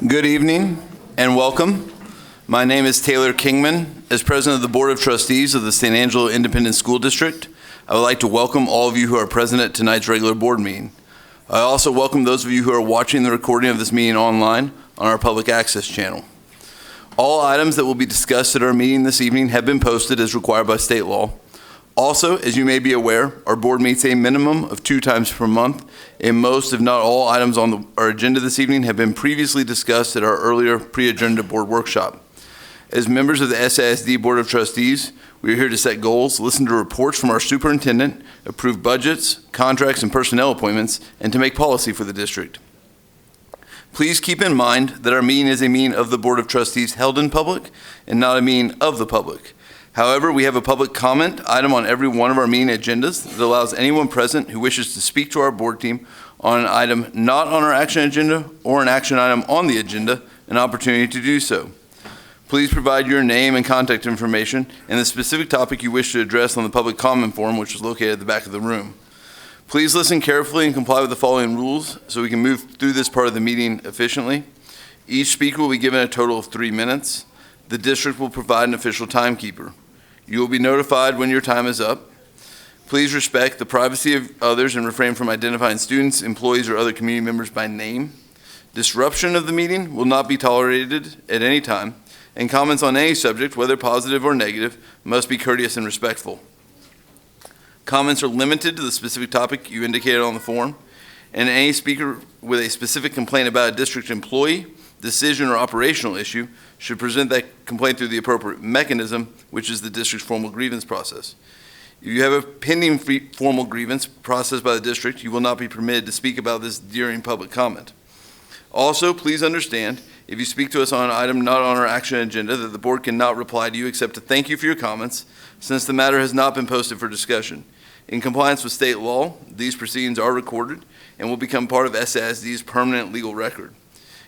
Good evening and welcome. My name is Taylor Kingman. As President of the Board of Trustees of the San Angelo Independent School District, I would like to welcome all of you who are present at tonight's regular board meeting. I also welcome those of you who are watching the recording of this meeting online on our public access channel. All items that will be discussed at our meeting this evening have been posted as required by state law. Also, as you may be aware, our board meets a minimum of 2 times per month, and most, if not all, items on our agenda this evening have been previously discussed at our earlier pre-agenda board workshop. As members of the SASD Board of Trustees, we are here to set goals, listen to reports from our superintendent, approve budgets, contracts, and personnel appointments, and to make policy for the district. Please keep in mind that our meeting is a meeting of the Board of Trustees held in public and not a meeting of the public. However, we have a public comment item on every one of our meeting agendas that allows anyone present who wishes to speak to our board team on an item not on our action agenda or an action item on the agenda an opportunity to do so. Please provide your name and contact information and the specific topic you wish to address on the public comment form, which is located at the back of the room. Please listen carefully and comply with the following rules so we can move through this part of the meeting efficiently. Each speaker will be given a total of 3 minutes. The district will provide an official timekeeper. You will be notified when your time is up. Please respect the privacy of others and refrain from identifying students, employees, or other community members by name. Disruption of the meeting will not be tolerated at any time, and comments on any subject, whether positive or negative, must be courteous and respectful. Comments are limited to the specific topic you indicated on the form, and any speaker with a specific complaint about a district employee, decision, or operational issue should present that complaint through the appropriate mechanism, which is the district's formal grievance process. If you have a pending formal grievance processed by the district, you will not be permitted to speak about this during public comment. Also, please understand, if you speak to us on an item not on our action agenda, that the board cannot reply to you except to thank you for your comments, since the matter has not been posted for discussion. In compliance with state law, these proceedings are recorded and will become part of SASD's permanent legal record.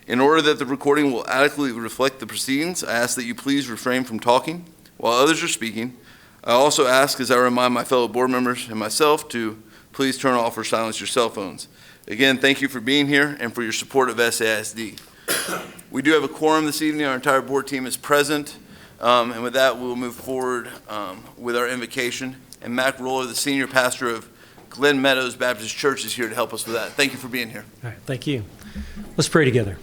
In order that the recording will adequately reflect the proceedings, I ask that you please refrain from talking while others are speaking. I also ask, as I remind my fellow board members and myself, to please turn off or silence your cell phones. Again, thank you for being here and for your support of SASD. We do have a quorum this evening. Our entire board team is present. And with that, we'll move forward with our invocation. And Mac Roller, the senior pastor of Glen Meadows Baptist Church, is here to help us with that. Thank you for being here. All right, thank you. Let's pray together.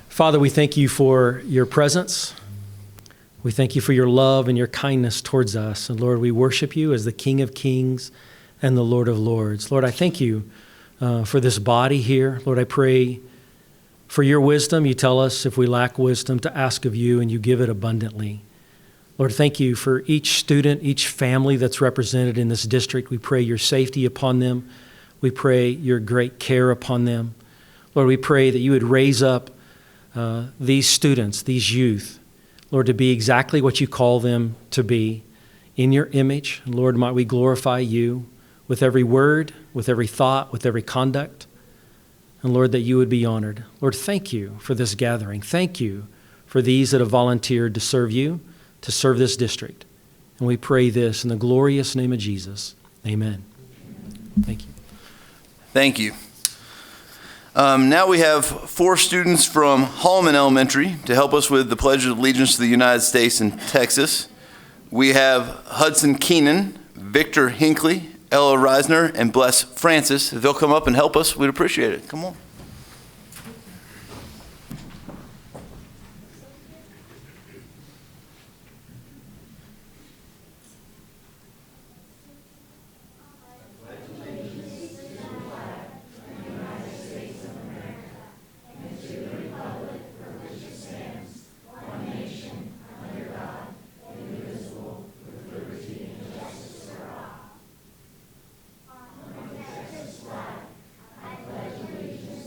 Father, we thank you for your presence. We thank you for your love and your kindness towards us. And Lord, we worship you as the King of Kings and the Lord of Lords. Lord, I thank you for this body here. Lord, I pray for your wisdom. You tell us if we lack wisdom to ask of you, and you give it abundantly. Lord, thank you for each student, each family that's represented in this district. We pray your safety upon them. We pray your great care upon them. Lord, we pray that you would raise up these students, these youth, Lord, to be exactly what you call them to be in your image. And Lord, might we glorify you with every word, with every thought, with every conduct. And Lord, that you would be honored. Lord, thank you for this gathering. Thank you for these that have volunteered to serve you, to serve this district. And we pray this in the glorious name of Jesus. Amen. Thank you. Thank you. Now we have 4 students from Hallman Elementary to help us with the Pledge of Allegiance to the United States and Texas. We have Hudson Keenan, Victor Hinckley, Ella Reisner, and Bless Francis. If they'll come up and help us, we'd appreciate it. Come on. Allegiance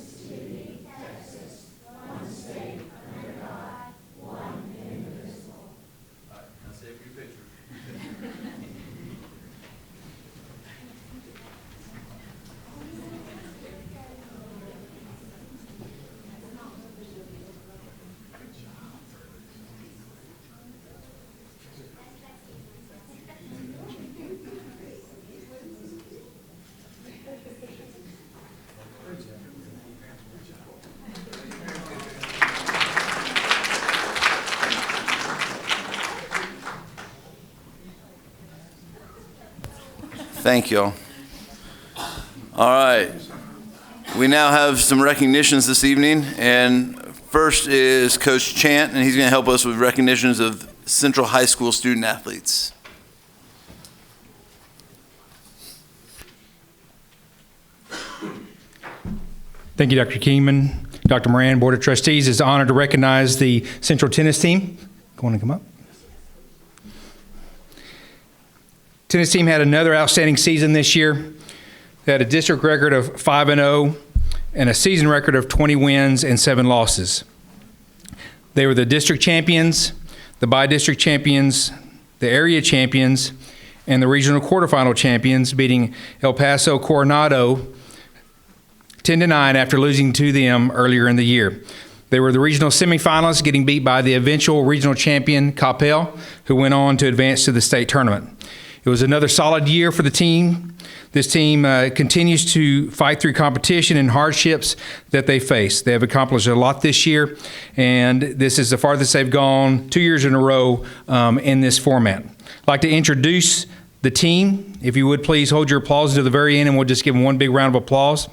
Thank you all. All right. We now have some recognitions this evening, and first is Coach Chant, and he's going to help us with recognitions of Central High School student athletes. Thank you, Dr. Kingman. Dr. Moran, Board of Trustees is honored to recognize the Central tennis team. Go on and come up. Tennis team had another outstanding season this year. They had a district record of 5-0 and a season record of 20 wins and 7 losses. They were the district champions, the bi-district champions, the area champions, and the regional quarterfinal champions, beating El Paso Coronado 10-9 after losing to them earlier in the year. They were the regional semifinalists, getting beat by the eventual regional champion, Coppell, who went on to advance to the state tournament. It was another solid year for the team. This team continues to fight through competition and hardships that they face. They have accomplished a lot this year, and this is the farthest they've gone 2 years in a row in this format. I'd like to introduce the team. If you would please hold your applause to the very end, and we'll just give them one big round of applause.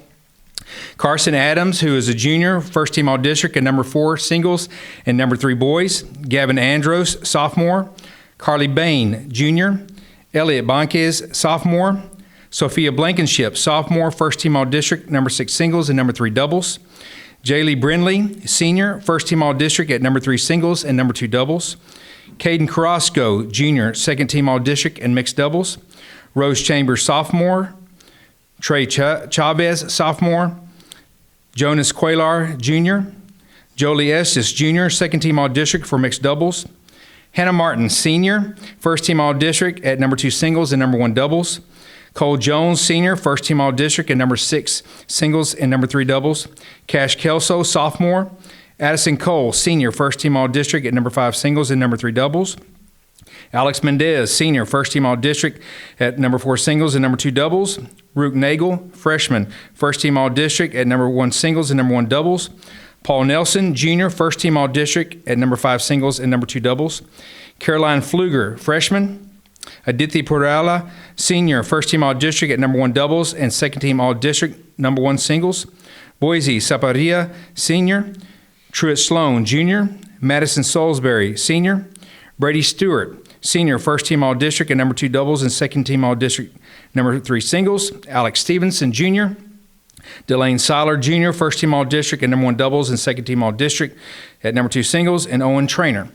Carson Adams, who is a junior, first team All-District at number 4 singles and number 3 boys. Gavin Andros, sophomore. Carly Bain, junior. Elliot Banquez, sophomore. Sophia Blankenship, sophomore, first team All-District, number 6 singles and number 3 doubles. Jaylee Brindley, senior, first team All-District at number 3 singles and number 2 doubles. Caden Carrasco, junior, second team All-District and mixed doubles. Rose Chambers, sophomore. Trey Chavez, sophomore. Jonas Quaylar, junior. Jolie Estes, junior, second team All-District for mixed doubles. Hannah Martin, senior, first team All-District at number 2 singles and number 1 doubles. Cole Jones, senior, first team All-District at number 6 singles and number 3 doubles. Cash Kelso, sophomore. Addison Cole, senior, first team All-District at number 5 singles and number 3 doubles. Alex Mendez, senior, first team All-District at number 4 singles and number 2 doubles. Rook Nagel, freshman, first team All-District at number 1 singles and number 1 doubles. Paul Nelson, junior, first team All-District at number 5 singles and number 2 doubles. Caroline Pfluger, freshman. Aditi Purala, senior, first team All-District at number 1 doubles and second team All-District number 1 singles. Boise Saparia, senior. Truett Sloan, junior. Madison Salisbury, senior. Brady Stewart, senior, first team All-District at number 2 doubles and second team All-District number 3 singles. Alex Stevenson, junior. Delane Seiler, junior, first team All-District at number 1 doubles and second team All-District at number 2 singles. And Owen Trainer.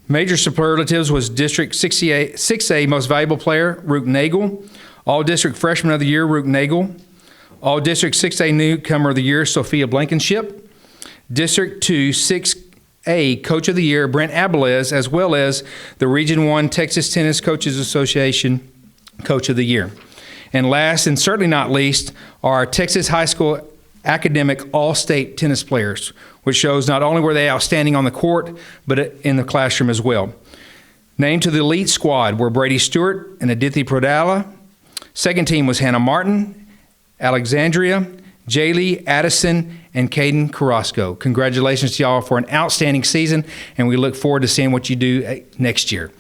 Major superlatives was District 6A Most Valuable Player, Rook Nagel. All-District Freshman of the Year, Rook Nagel. All-District 6A Newcomer of the Year, Sophia Blankenship. District 2 6A Coach of the Year, Brent Abeles, as well as the Region 1 Texas Tennis Coaches Association Coach of the Year. And last, and certainly not least, are Texas High School Academic All-State Tennis Players, which shows not only were they outstanding on the court, but in the classroom as well. Named to the elite squad were Brady Stewart and Aditi Prodala. Second team was Hannah Martin, Alexandria, Jaylee, Addison, and Caden Carrasco. Congratulations to y'all for an outstanding season, and we look forward to seeing what you do next year.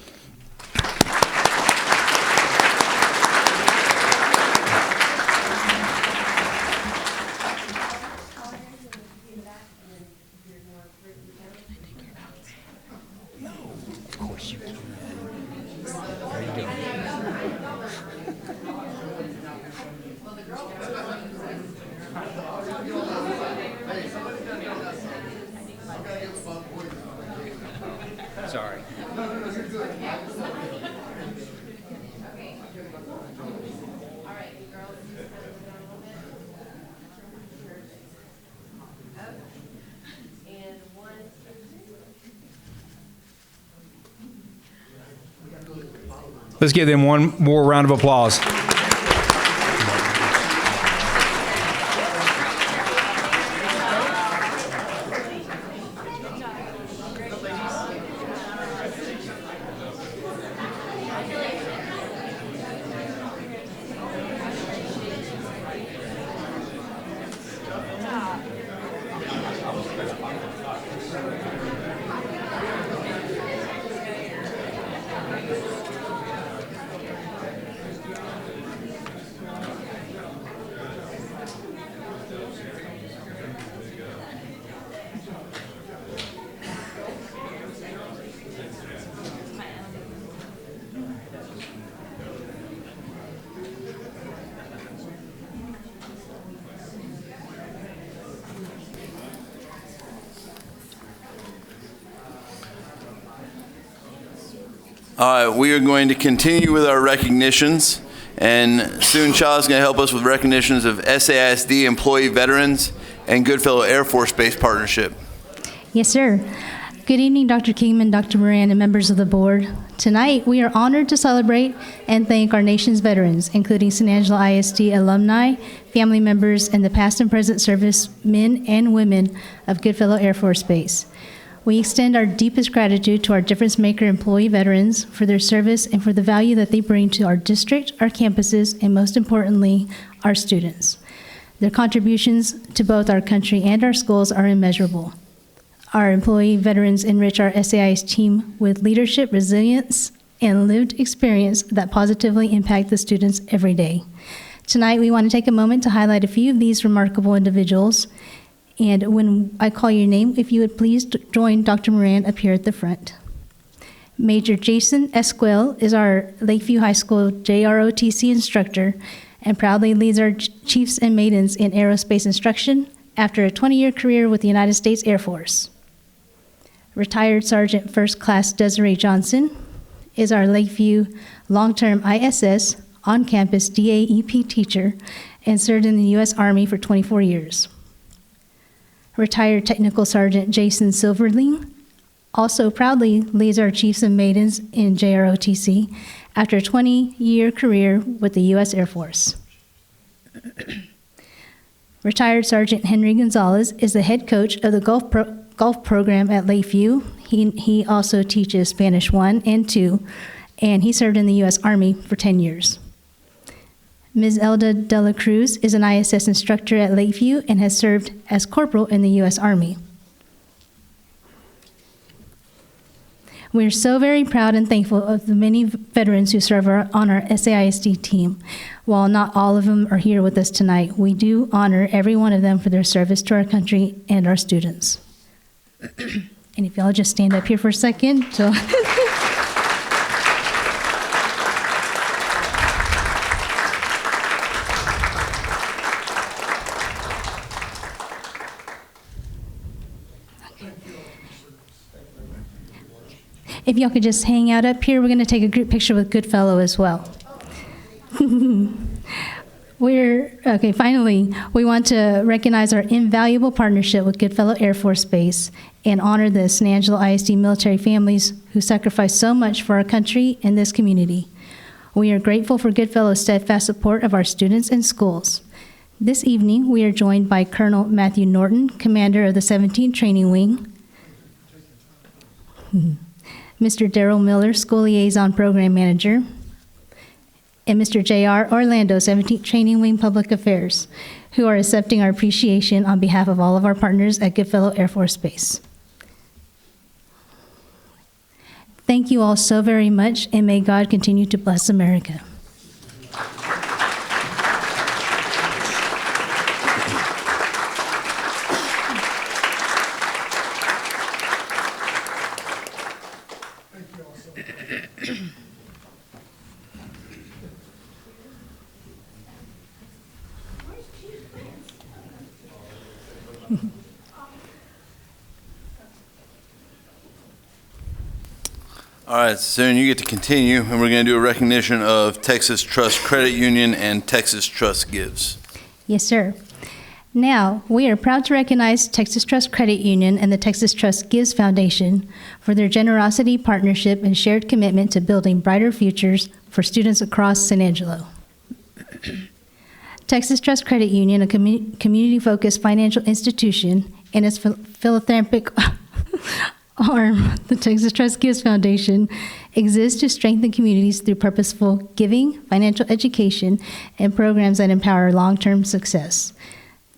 Sorry. Let's give them one more round of applause. We are going to continue with our recognitions, and soon Shah is going to help us with recognitions of SAISD employee veterans and Goodfellow Air Force Base partnership. Yes, sir. Good evening, Dr. Kingman, Dr. Moran, and members of the board. Tonight, we are honored to celebrate and thank our nation's veterans, including San Angelo ISD alumni, family members, and the past and present servicemen and women of Goodfellow Air Force Base. We extend our deepest gratitude to our difference maker employee veterans for their service and for the value that they bring to our district, our campuses, and most importantly, our students. Their contributions to both our country and our schools are immeasurable. Our employee veterans enrich our SAIS team with leadership, resilience, and lived experience that positively impact the students every day. Tonight, we want to take a moment to highlight a few of these remarkable individuals. And when I call your name, if you would please join Dr. Moran up here at the front. Major Jason Esquiel is our Lakeview High School JROTC instructor and proudly leads our Chiefs and Maidens in aerospace instruction after a 20-year career with the United States Air Force. Retired Sergeant First Class Desiree Johnson is our Lakeview long-term ISS on-campus DAEP teacher and served in the U.S. Army for 24 years. Retired Technical Sergeant Jason Silverling also proudly leads our Chiefs and Maidens in JROTC after a 20-year career with the U.S. Air Force. Retired Sergeant Henry Gonzalez is the head coach of the golf program at Lakeview. He also teaches Spanish 1 and 2, and he served in the U.S. Army for 10 years. Ms. Elda De La Cruz is an ISS instructor at Lakeview and has served as corporal in the U.S. Army. We're so very proud and thankful of the many veterans who serve on our SAISD team. While not all of them are here with us tonight, we do honor every one of them for their service to our country and our students. And if y'all just stand up here for a second. So if y'all could just hang out up here, we're going to take a group picture with Goodfellow as well. Finally, we want to recognize our invaluable partnership with Goodfellow Air Force Base and honor the San Angelo ISD military families who sacrifice so much for our country and this community. We are grateful for Goodfellow's steadfast support of our students and schools. This evening, we are joined by Colonel Matthew Norton, commander of the 17th Training Wing, Mr. Darrell Miller, School Liaison Program Manager, and Mr. J.R. Orlando, 17th Training Wing Public Affairs, who are accepting our appreciation on behalf of all of our partners at Goodfellow Air Force Base. Thank you all so very much, and may God continue to bless America. All right, soon you get to continue, and we're going to do a recognition of Texas Trust Credit Union and Texas Trust Gives. Yes, sir. Now, we are proud to recognize Texas Trust Credit Union and the Texas Trust Gives Foundation for their generosity, partnership, and shared commitment to building brighter futures for students across San Angelo. Texas Trust Credit Union, a community-focused financial institution, and its philanthropic arm, the Texas Trust Gives Foundation, exists to strengthen communities through purposeful giving, financial education, and programs that empower long-term success.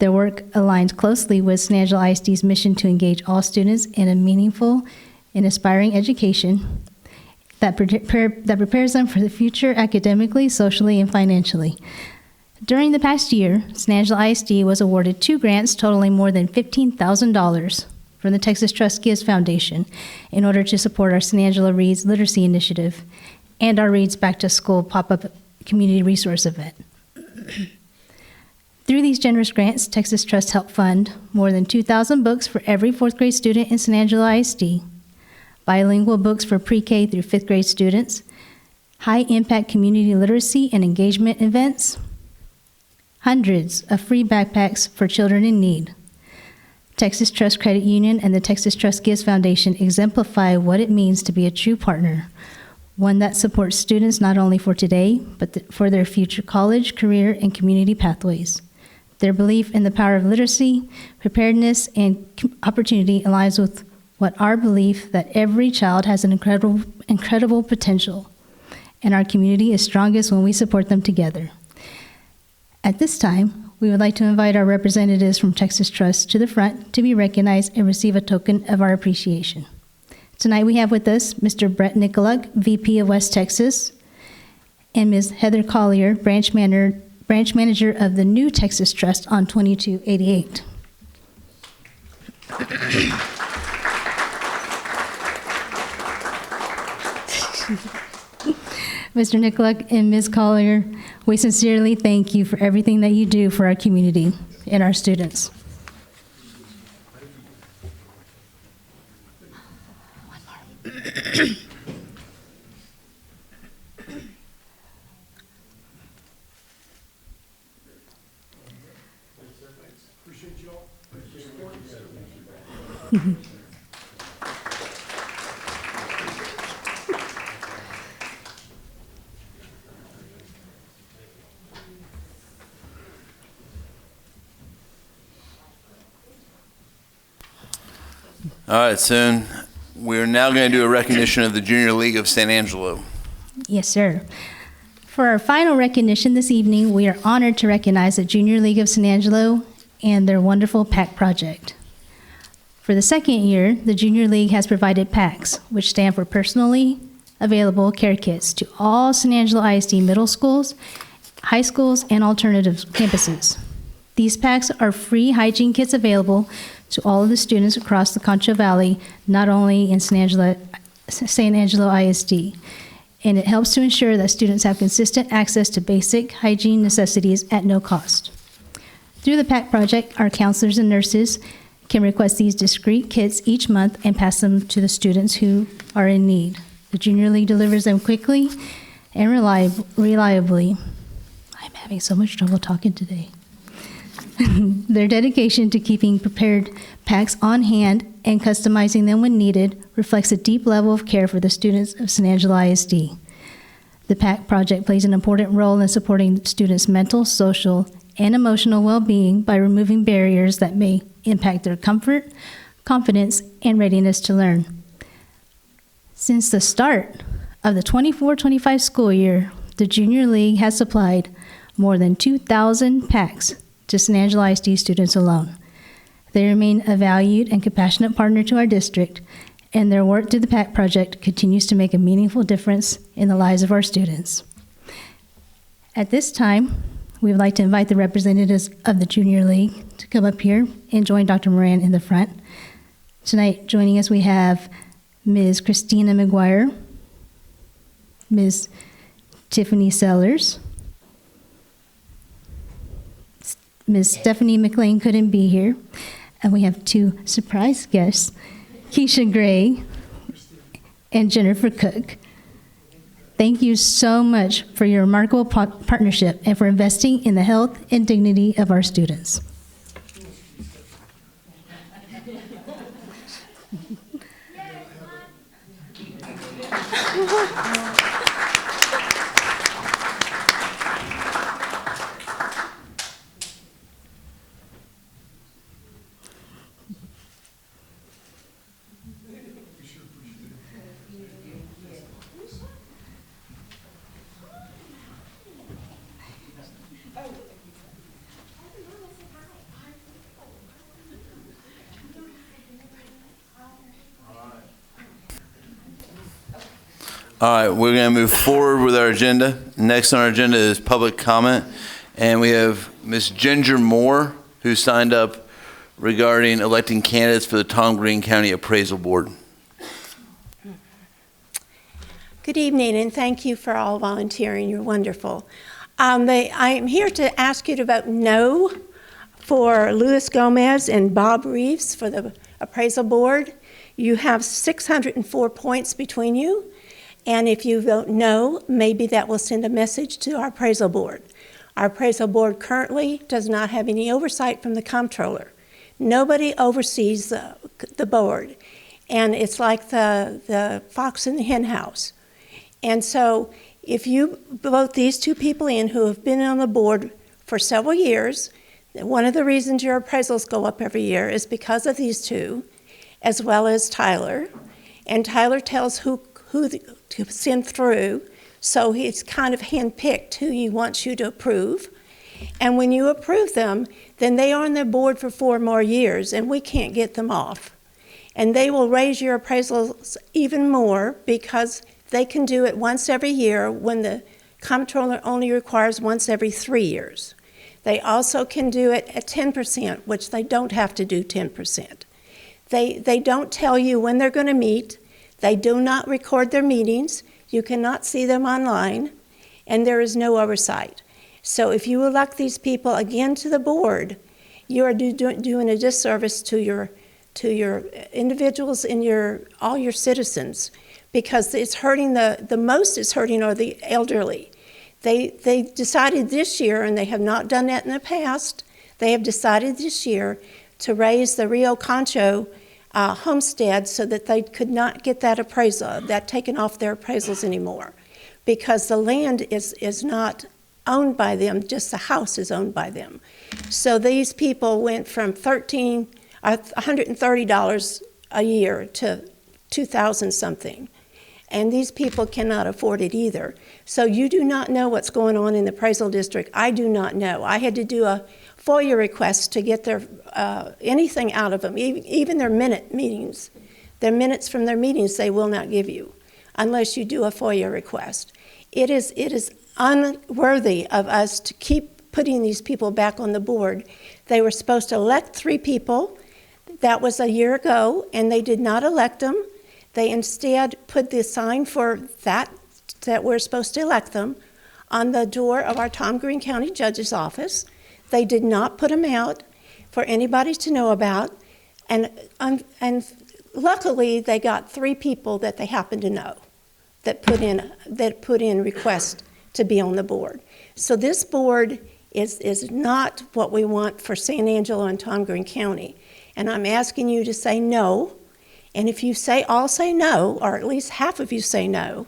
Their work aligns closely with San Angelo ISD's mission to engage all students in a meaningful and inspiring education that prepares them for the future academically, socially, and financially. During the past year, San Angelo ISD was awarded 2 grants totaling more than $15,000 from the Texas Trust Gives Foundation in order to support our San Angelo Reads Literacy Initiative and our Reads Back to School pop-up community resource event. Through these generous grants, Texas Trust helped fund more than 2,000 books for every 4th grade student in San Angelo ISD, bilingual books for pre-K through 5th grade students, high-impact community literacy and engagement events, hundreds of free backpacks for children in need. Texas Trust Credit Union and the Texas Trust Gives Foundation exemplify what it means to be a true partner, one that supports students not only for today, but for their future college, career, and community pathways. Their belief in the power of literacy, preparedness, and opportunity aligns with what our belief that every child has an incredible potential, and our community is strongest when we support them together. At this time, we would like to invite our representatives from Texas Trust to the front to be recognized and receive a token of our appreciation. Tonight we have with us Mr. Brett Nicoluk, VP of West Texas, and Ms. Heather Collier, branch manager of the new Texas Trust on 2288. Mr. Nicoluk and Ms. Collier, we sincerely thank you for everything that you do for our community and our students. All right, soon. We're now going to do a recognition of the Junior League of San Angelo. Yes, sir. For our final recognition this evening, we are honored to recognize the Junior League of San Angelo and their wonderful PAC project. For the second year, the Junior League has provided PACs, which stand for Personally Available Care Kits, to all San Angelo ISD middle schools, high schools, and alternative campuses. These PACs are free hygiene kits available to all of the students across the Concho Valley, not only in San Angelo ISD. And it helps to ensure that students have consistent access to basic hygiene necessities at no cost. Through the PAC project, our counselors and nurses can request these discrete kits each month and pass them to the students who are in need. The Junior League delivers them quickly and reliably. I'm having so much trouble talking today. Their dedication to keeping prepared packs on hand and customizing them when needed reflects a deep level of care for the students of San Angelo ISD. The PAC project plays an important role in supporting students' mental, social, and emotional well-being by removing barriers that may impact their comfort, confidence, and readiness to learn. Since the start of the 24-25 school year, the Junior League has supplied more than 2,000 packs to San Angelo ISD students alone. They remain a valued and compassionate partner to our district, and their work through the PAC project continues to make a meaningful difference in the lives of our students. At this time, we would like to invite the representatives of the Junior League to come up here and join Dr. Moran in the front. Tonight, joining us, we have Ms. Christina McGuire, Ms. Tiffany Sellers, Ms. Stephanie McLean couldn't be here, and we have two surprise guests, Keisha Gray and Jennifer Cook. Thank you so much for your remarkable partnership and for investing in the health and dignity of our students. All right, we're going to move forward with our agenda. Next on our agenda is public comment, and we have Ms. Ginger Moore, who signed up regarding electing candidates for the Tom Green County Appraisal Board. Good evening, and thank you for all volunteering. You're wonderful. I'm here to ask you to vote no for Luis Gomez and Bob Reeves for the Appraisal Board. You have 604 points between you, and if you vote no, maybe that will send a message to our appraisal board. Our appraisal board currently does not have any oversight from the comptroller. Nobody oversees the board, and it's like the fox in the hen house. And so if you vote these two people in who have been on the board for several years, one of the reasons your appraisals go up every year is because of these two, as well as Tyler. And Tyler tells who to send through, so he's kind of handpicked who he wants you to approve. And when you approve them, then they are on the board for 4 more years, and we can't get them off. And they will raise your appraisals even more because they can do it once every year when the comptroller only requires once every 3 years. They also can do it at 10%, which they don't have to do 10%. They don't tell you when they're going to meet. They do not record their meetings. You cannot see them online, and there is no oversight. So if you elect these people again to the board, you are doing a disservice to your individuals and all your citizens, because it's hurting the most it's hurting are the elderly. They decided this year, and they have not done that in the past, they have decided this year to raise the Rio Concho homestead so that they could not get that appraisal, that taken off their appraisals anymore, because the land is not owned by them, just the house is owned by them. So these people went from $130 a year to $2,000 something. And these people cannot afford it either. So you do not know what's going on in the appraisal district. I do not know. I had to do a FOIA request to get their anything out of them, even their meetings. Their minutes from their meetings they will not give you unless you do a FOIA request. It is unworthy of us to keep putting these people back on the board. They were supposed to elect 3 people. That was a year ago, and they did not elect them. They instead put the sign for that we're supposed to elect them on the door of our Tom Green County Judge's office. They did not put them out for anybody to know about, and luckily they got 3 people that they happen to know that put in requests to be on the board. So this board is not what we want for San Angelo and Tom Green County, and I'm asking you to say no. And if you all say no, or at least half of you say no,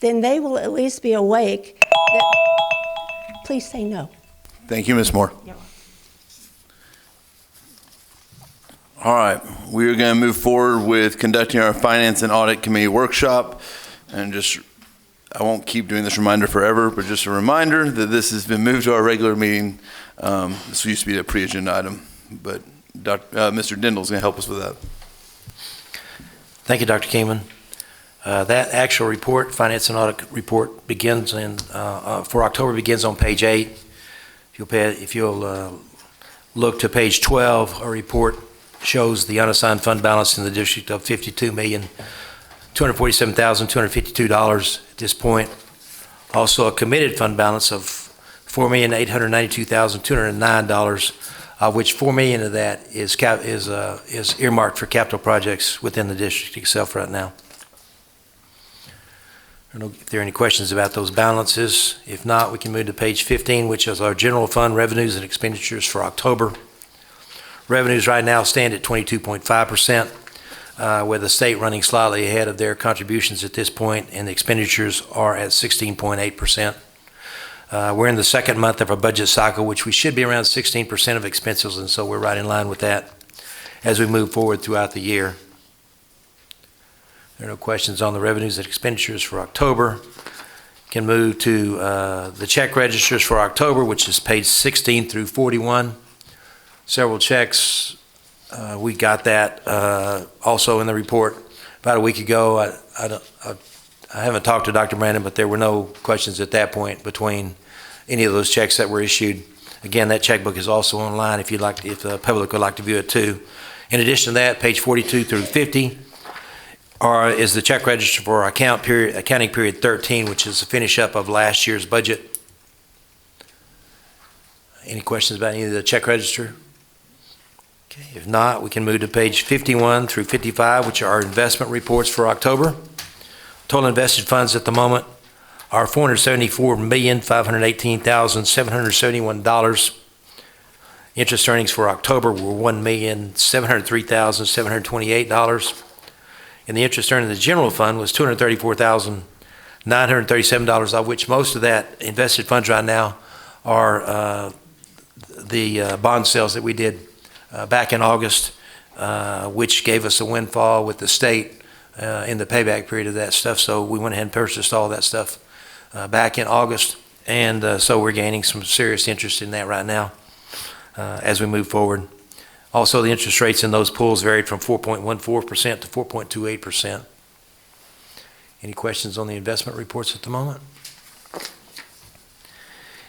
then they will at least be awake. Please say no. Thank you, Ms. Moore. All right, we are going to move forward with conducting our Finance and Audit Committee workshop. And I won't keep doing this reminder forever, but just a reminder that this has been moved to our regular meeting. This used to be a pre-agenda item, but Mr. Dindal's going to help us with that. Thank you, Dr. Kingman. That actual report, Finance and Audit Report, begins for October begins on page 8. If you'll look to page 12, our report shows the unassigned fund balance in the district of $52,247,252 at this point. Also a committed fund balance of $4,892,209, of which $4 million of that is earmarked for capital projects within the district itself right now. I don't know if there are any questions about those balances. If not, we can move to page 15, which is our general fund revenues and expenditures for October. Revenues right now stand at 22.5%, with the state running slightly ahead of their contributions at this point, and the expenditures are at 16.8%. We're in the second month of our budget cycle, which we should be around 16% of expenses, and so we're right in line with that as we move forward throughout the year. There are no questions on the revenues and expenditures for October. Can move to the check registers for October, which is page 16 through 41. Several checks. We got that also in the report about a week ago. I haven't talked to Dr. Brandon, but there were no questions at that point between any of those checks that were issued. Again, that checkbook is also online if the public would like to view it too. In addition to that, page 42 through 50 is the check register for our accounting period 13, which is the finish up of last year's budget. Any questions about any of the check register? Okay, if not, we can move to page 51 through 55, which are our investment reports for October. Total invested funds at the moment are $474,518,771. Interest earnings for October were $1,703,728. And the interest earned in the general fund was $234,937, of which most of that invested funds right now are the bond sales that we did back in August, which gave us a windfall with the state in the payback period of that stuff. So we went ahead and purchased all that stuff back in August, and so we're gaining some serious interest in that right now as we move forward. Also, the interest rates in those pools varied from 4.14% to 4.28%. Any questions on the investment reports at the moment?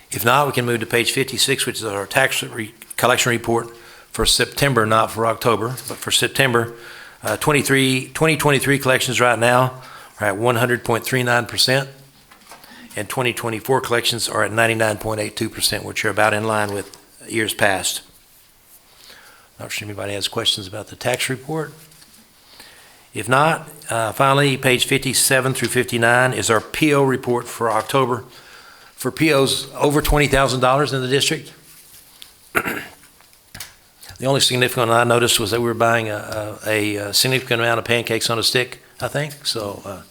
If not, we can move to page 56, which is our tax collection report for September, not for October, but for September. 2023 collections right now are at 100.39%, and 2024 collections are at 99.82%, which are about in line with years past. Not sure if anybody has questions about the tax report. If not, finally, page 57 through 59 is our PO report for October. For POs over $20,000 in the district, the only significant one I noticed was that we were buying a significant amount of pancakes on a stick, I think, so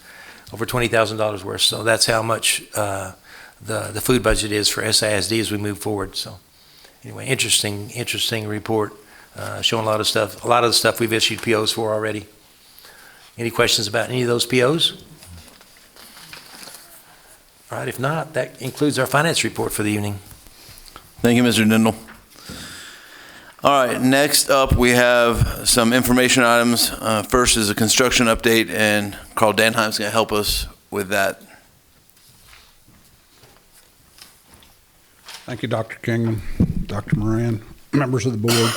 over $20,000 worth. So that's how much the food budget is for SISD as we move forward. So anyway, interesting report showing a lot of stuff. A lot of the stuff we've issued POs for already. Any questions about any of those POs? All right, if not, that includes our finance report for the evening. Thank you, Mr. Dindal. All right, next up we have some information items. First is a construction update, and Carl Danheim's going to help us with that. Thank you, Dr. Kingman, Dr. Moran, members of the board.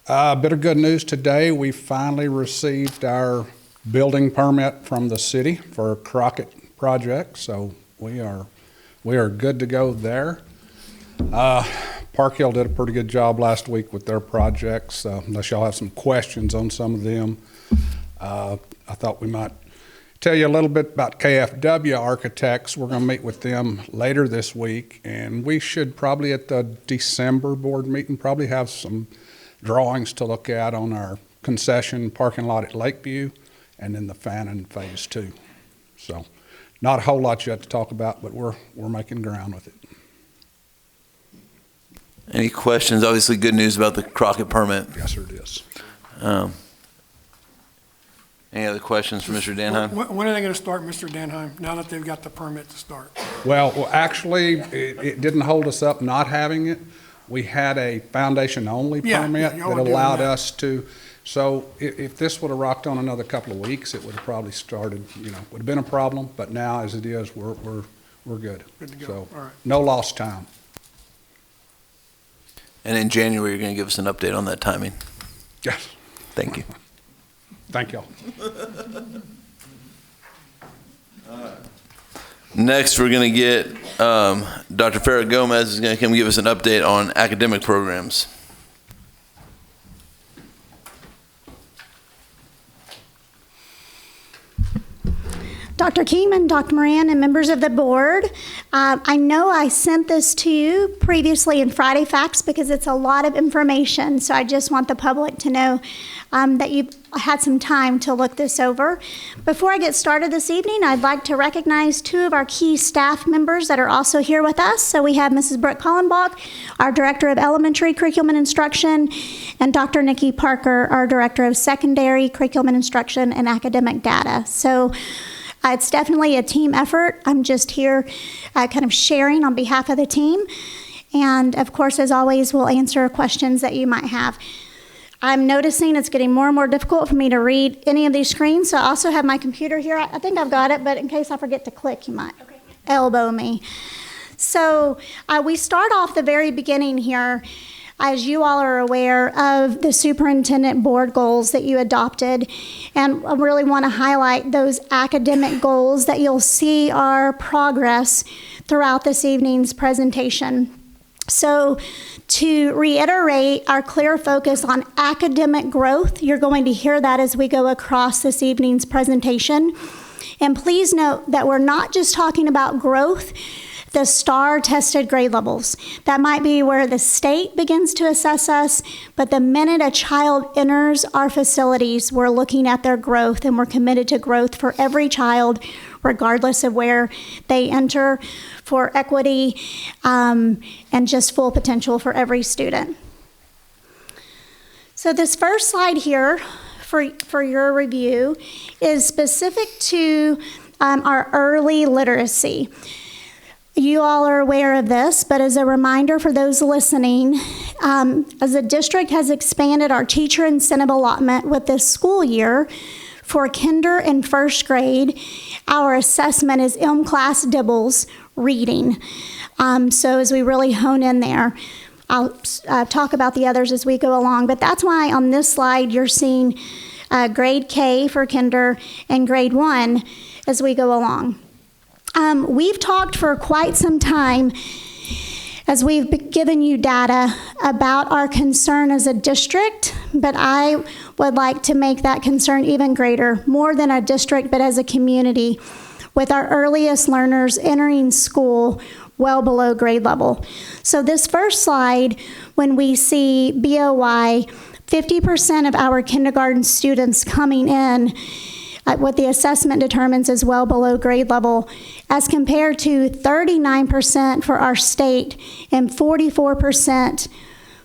A bit of good news today. We finally received our building permit from the city for a Crockett project, so we are good to go there. Park Hill did a pretty good job last week with their projects. Unless y'all have some questions on some of them, I thought we might tell you a little bit about KFW Architects. We're going to meet with them later this week, and we should probably at the December board meeting probably have some drawings to look at on our concession parking lot at Lakeview and then the Fannin Phase 2. So not a whole lot yet to talk about, but we're making ground with it. Any questions? Obviously good news about the Crockett permit. Yes, sir, it is. Any other questions for Mr. Danheim? When are they going to start, Mr. Danheim, now that they've got the permit to start? Well, actually, it didn't hold us up not having it. We had a foundation-only permit y'all that were doing allowed that. us to, so if this would have rocked on another couple of weeks, it would have probably started, would have been a problem, but now as it is, we're good. Good to go. So, All right. no lost time. And in January, you're going to give us an update on that timing. Yes. Thank you. Thank y'all. Next, we're going to get Dr. Farrah Gomez is going to come give us an update on academic programs. Dr. Kingman, Dr. Moran, and members of the board, I know I sent this to you previously in Friday Facts because it's a lot of information, so I just want the public to know that you had some time to look this over. Before I get started this evening, I'd like to recognize two of our key staff members that are also here with us. So we have Mrs. Brooke Collenbach, our Director of Elementary Curriculum and Instruction, and Dr. Nikki Parker, our Director of Secondary Curriculum and Instruction and Academic Data. So it's definitely a team effort. I'm just here kind of sharing on behalf of the team. And of course, as always, we'll answer questions that you might have. I'm noticing it's getting more and more difficult for me to read any of these screens. So I also have my computer here. I think I've got it, but in case I forget to click, you might elbow me. So we start off the very beginning here. As you all are aware of the superintendent board goals that you adopted, and I really want to highlight those academic goals that you'll see our progress throughout this evening's presentation. So to reiterate our clear focus on academic growth, you're going to hear that as we go across this evening's presentation. And please note that we're not just talking about growth, the STAR-tested grade levels. That might be where the state begins to assess us, but the minute a child enters our facilities, we're looking at their growth, and we're committed to growth for every child, regardless of where they enter, for equity and just full potential for every student. So this first slide here for your review is specific to our early literacy. You all are aware of this, but as a reminder for those listening, as the district has expanded our teacher incentive allotment with this school year, for kinder and first grade, our assessment is class Dibbles reading. So as we really hone in there, I'll talk about the others as we go along, but that's why on this slide you're seeing grade K for kinder and grade 1 as we go along. We've talked for quite some time as we've given you data about our concern as a district, but I would like to make that concern even greater, more than a district, but as a community, with our earliest learners entering school well below grade level. So this first slide, when we see BOY, 50% of our kindergarten students coming in what the assessment determines is well below grade level, as compared to 39% for our state and 44%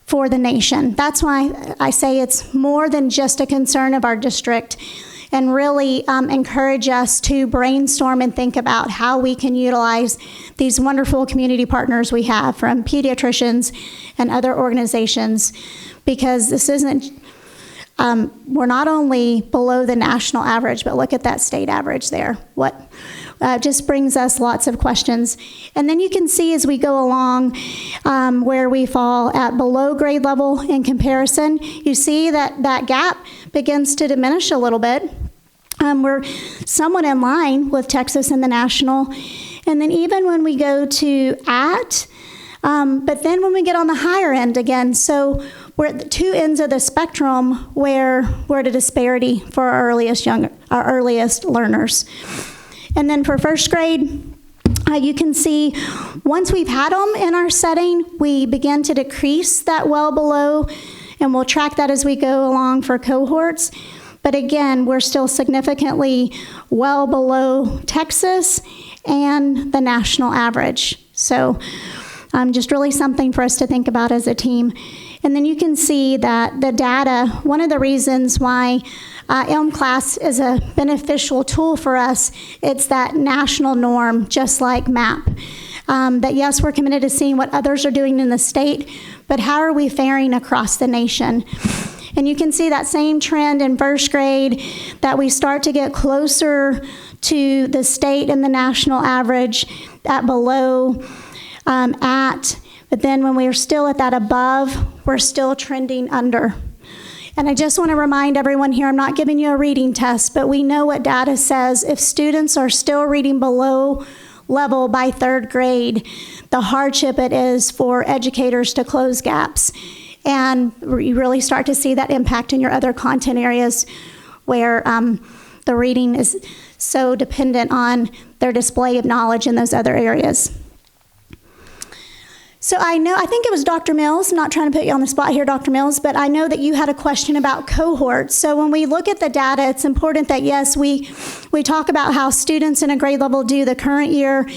for the nation. That's why I say it's more than just a concern of our district, and really encourage us to brainstorm and think about how we can utilize these wonderful community partners we have from pediatricians and other organizations, because this isn't we're not only below the national average, but look at that state average there. What just brings us lots of questions. And then you can see as we go along where we fall at below grade level in comparison. You see that that gap begins to diminish a little bit. We're somewhat in line with Texas and the national. And then even when we go to but then when we get on the higher end again, so we're at the two ends of the spectrum where we're at a disparity for our earliest learners. And then for first grade, you can see once we've had them in our setting, we begin to decrease that well below, and we'll track that as we go along for cohorts. But again, we're still significantly well below Texas and the national average. So just really something for us to think about as a team. And then you can see that the data, one of the reasons why class is a beneficial tool for us, it's that national norm, just like MAP. That yes, we're committed to seeing what others are doing in the state, but how are we faring across the nation? And you can see that same trend in first grade, that we start to get closer to the state and the national average at below but then when we are still at that above, we're still trending under. And I just want to remind everyone here, I'm not giving you a reading test, but we know what data says. If students are still reading below level by third grade, the hardship it is for educators to close gaps. And you really start to see that impact in your other content areas where the reading is so dependent on their display of knowledge in those other areas. So I think it was Dr. Mills, I'm not trying to put you on the spot here, Dr. Mills, but I know that you had a question about cohorts. So when we look at the data, it's important that, yes, we talk about how students in a grade level do the current year,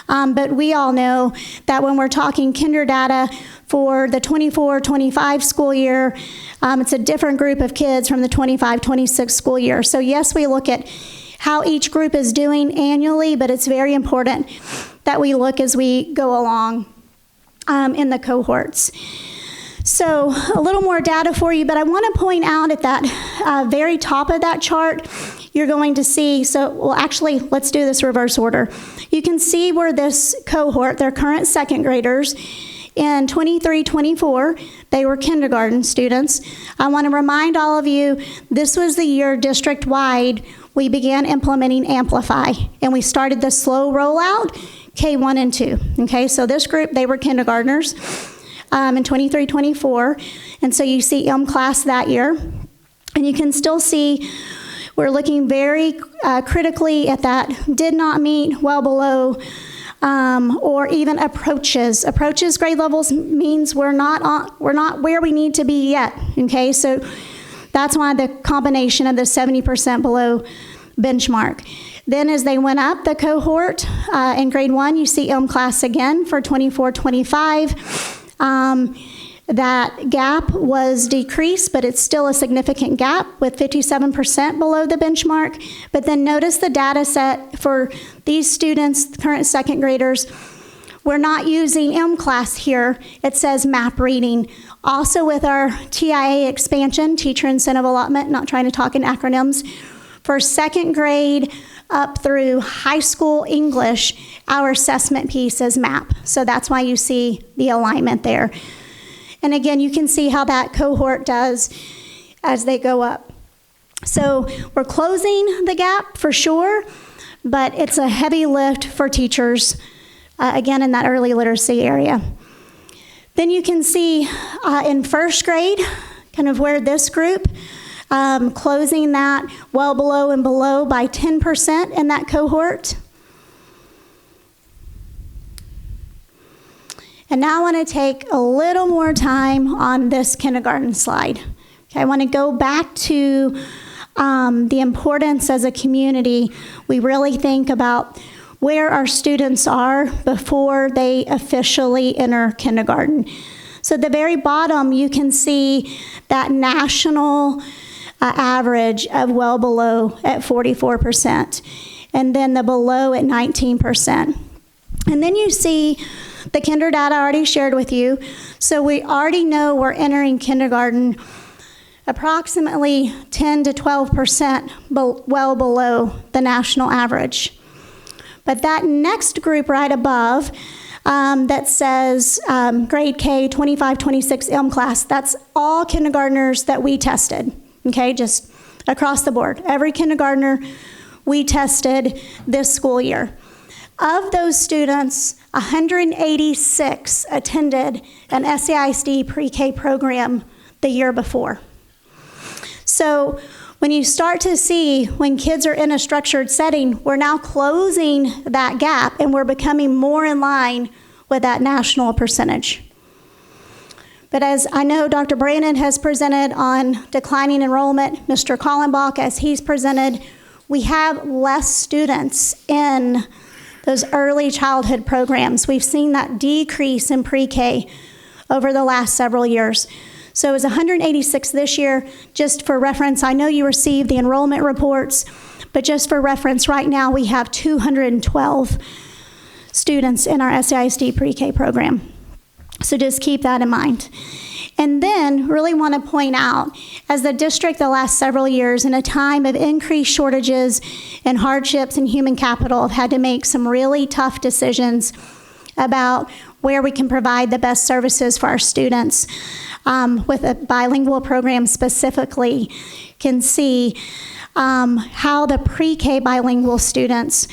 but we all know that when we're talking kinder data for the 24-25 school year, it's a different group of kids from the 25-26 school year. So yes, we look at how each group is doing annually, but it's very important that we look as we go along in the cohorts. So a little more data for you, but I want to point out at that very top of that chart, you're going to see, actually, let's do this reverse order. You can see where this cohort, their current second graders, in 23-24, they were kindergarten students. I want to remind all of you, this was the year district-wide we began implementing Amplify, and we started the slow rollout, K1 and 2. Okay, so this group, they were kindergartners. in 23-24. And so you see M class that year. And you can still see we're looking very critically at that did not meet, well below, or even approaches. Approaches grade levels means we're not where we need to be yet. Okay, so that's why the combination of the 70% below benchmark. Then as they went up the cohort in grade 1, you see M class again for 24-25. That gap was decreased, but it's still a significant gap with 57% below the benchmark. But then notice the data set for these students, current second graders. We're not using M class here. It says MAP reading. Also with our TIA expansion, teacher incentive allotment, not trying to talk in acronyms, for second grade up through high school English, our assessment piece is MAP. So that's why you see the alignment there. And again, you can see how that cohort does as they go up. So we're closing the gap for sure, but it's a heavy lift for teachers, again, in that early literacy area. Then you can see in first grade, kind of where this group, closing that well below and below by 10% in that cohort. And now I want to take a little more time on this kindergarten slide. Okay, I want to go back to the importance as a community. We really think about where our students are before they officially enter kindergarten. So at the very bottom, you can see that national average of well below at 44%, and then the below at 19%. And then you see the kinder data I already shared with you. So we already know we're entering kindergarten approximately 10 to 12% well below the national average. But that next group right above that says grade K 25-26 M class, that's all kindergartners that we tested, okay, just across the board. Every kindergartner we tested this school year. Of those students, 186 attended an SAISD pre-K program the year before. So when you start to see when kids are in a structured setting, we're now closing that gap and we're becoming more in line with that national percentage. But as I know Dr. Brandon has presented on declining enrollment, Mr. Kallenbach, as he's presented, we have less students in those early childhood programs. We've seen that decrease in pre-K over the last several years. So it was 186 this year. Just for reference, I know you received the enrollment reports, but just for reference, right now we have 212 students in our SAISD pre-K program. So just keep that in mind. And then really want to point out, as the district the last several years, in a time of increased shortages and hardships and human capital, have had to make some really tough decisions about where we can provide the best services for our students. With a bilingual program specifically, can see how the pre-K bilingual students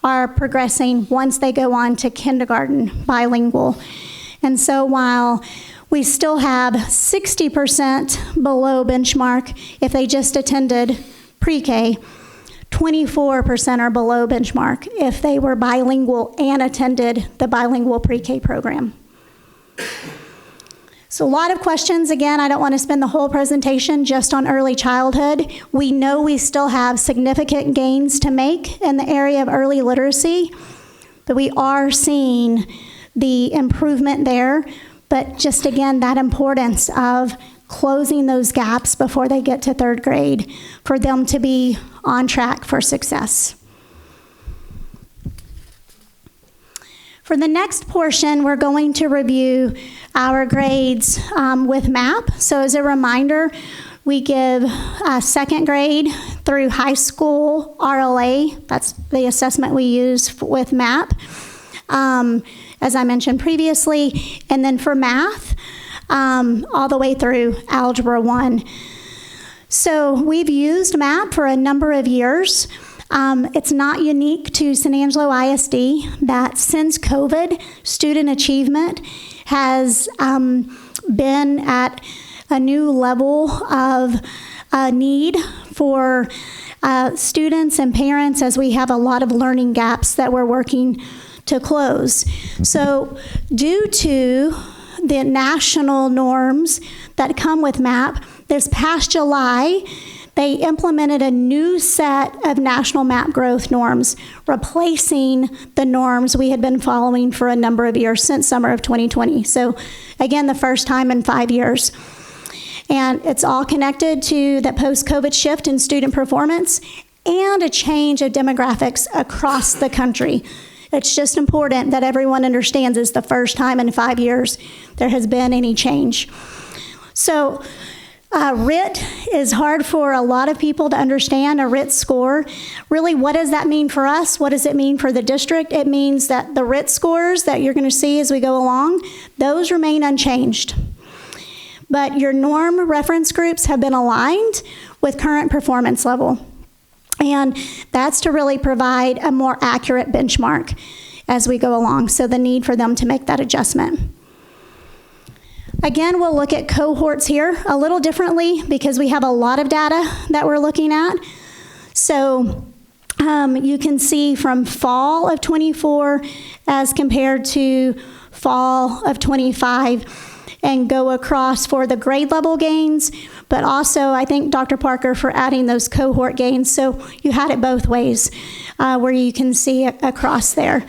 are progressing once they go on to kindergarten bilingual. And so while we still have 60% below benchmark if they just attended pre-K, 24% are below benchmark if they were bilingual and attended the bilingual pre-K program. So a lot of questions. Again, I don't want to spend the whole presentation just on early childhood. We know we still have significant gains to make in the area of early literacy, but we are seeing the improvement there. But just again, that importance of closing those gaps before they get to third grade for them to be on track for success. For the next portion, we're going to review our grades with MAP. So as a reminder, we give second grade through high school RLA. That's the assessment we use with MAP, as I mentioned previously. And then for math, all the way through Algebra 1. So we've used MAP for a number of years. It's not unique to San Angelo ISD that since COVID, student achievement has been at a new level of need for students and parents, as we have a lot of learning gaps that we're working to close. So due to the national norms that come with MAP, this past July, they implemented a new set of national MAP growth norms, replacing the norms we had been following for a number of years since summer of 2020. So again, the first time in 5 years. And it's all connected to that post-COVID shift in student performance and a change of demographics across the country. It's just important that everyone understands it's the first time in 5 years there has been any change. So RIT is hard for a lot of people to understand, a RIT score. Really, what does that mean for us? What does it mean for the district? It means that the RIT scores that you're going to see as we go along, those remain unchanged. But your norm reference groups have been aligned with current performance level. And that's to really provide a more accurate benchmark as we go along. So the need for them to make that adjustment. Again, we'll look at cohorts here a little differently because we have a lot of data that we're looking at. So you can see from fall of 24 as compared to fall of 25 and go across for the grade level gains, but also I thank Dr. Parker for adding those cohort gains. So you had it both ways where you can see it across there.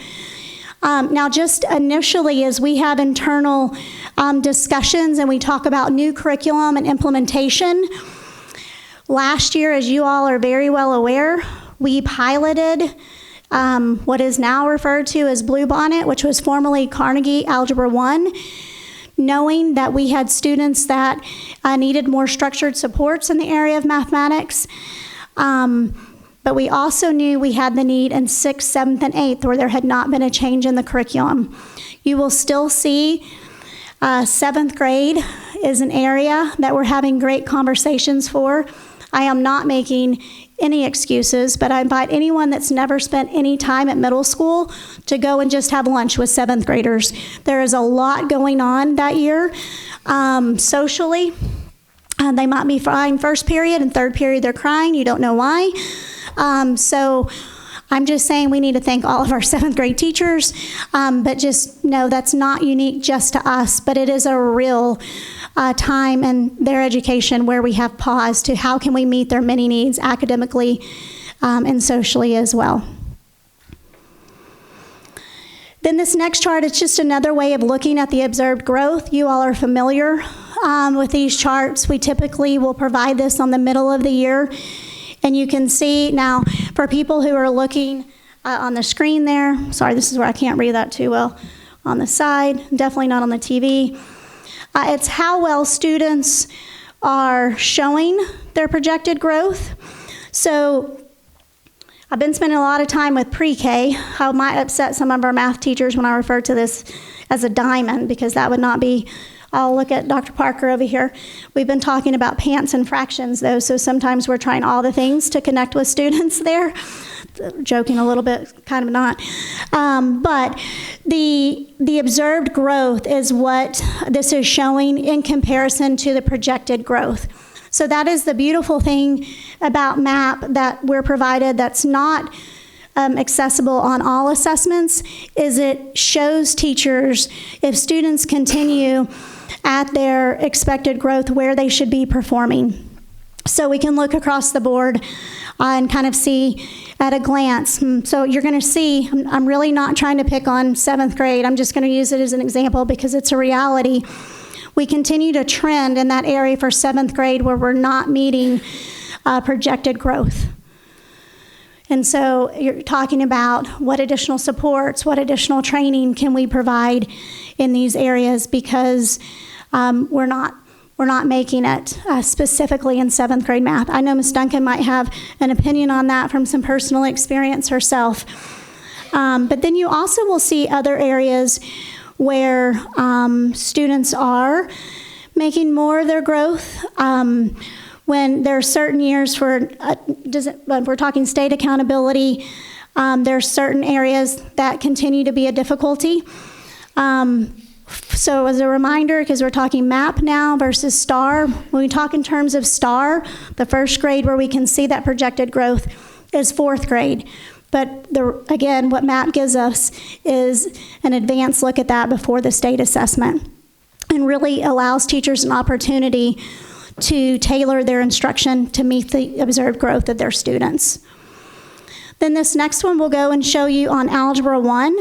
Now, just initially, as we have internal discussions and we talk about new curriculum and implementation, last year, as you all are very well aware, we piloted what is now referred to as Bluebonnet, which was formerly Carnegie Algebra 1, knowing that we had students that needed more structured supports in the area of mathematics. But we also knew we had the need in 6th, 7th, and 8th where there had not been a change in the curriculum. You will still see 7th grade is an area that we're having great conversations for. I am not making any excuses, but I invite anyone that's never spent any time at middle school to go and just have lunch with 7th graders. There is a lot going on that year socially. They might be fine first period and third period they're crying. You don't know why. So I'm just saying we need to thank all of our 7th grade teachers, but just know that's not unique just to us, but it is a real time in their education where we have paused to how can we meet their many needs academically and socially as well. Then this next chart is just another way of looking at the observed growth. You all are familiar with these charts. We typically will provide this on the middle of the year. And you can see now, for people who are looking on the screen there, sorry, this is where I can't read that too well, on the side, definitely not on the TV. It's how well students are showing their projected growth. So I've been spending a lot of time with pre-K. I might upset some of our math teachers when I refer to this as a diamond, because that would not be. I'll look at Dr. Parker over here. We've been talking about pants and fractions, though, so sometimes we're trying all the things to connect with students there. Joking a little bit, kind of not. But the observed growth is what this is showing in comparison to the projected growth. So that is the beautiful thing about MAP that we're provided that's not accessible on all assessments, is it shows teachers if students continue at their expected growth where they should be performing. So we can look across the board and kind of see at a glance. So you're going to see, I'm really not trying to pick on 7th grade. I'm just going to use it as an example because it's a reality. We continue to trend in that area for 7th grade where we're not meeting projected growth. And so you're talking about what additional supports, what additional training can we provide in these areas, because we're not making it specifically in 7th grade math. I know Ms. Duncan might have an opinion on that from some personal experience herself. But then you also will see other areas where students are making more of their growth. When there are certain years when we're talking state accountability, there are certain areas that continue to be a difficulty. So as a reminder, because we're talking MAP now versus STAR, when we talk in terms of STAR, the first grade where we can see that projected growth is fourth grade. But again, what MAP gives us is an advanced look at that before the state assessment, and really allows teachers an opportunity to tailor their instruction to meet the observed growth of their students. Then this next one we'll go and show you on Algebra 1.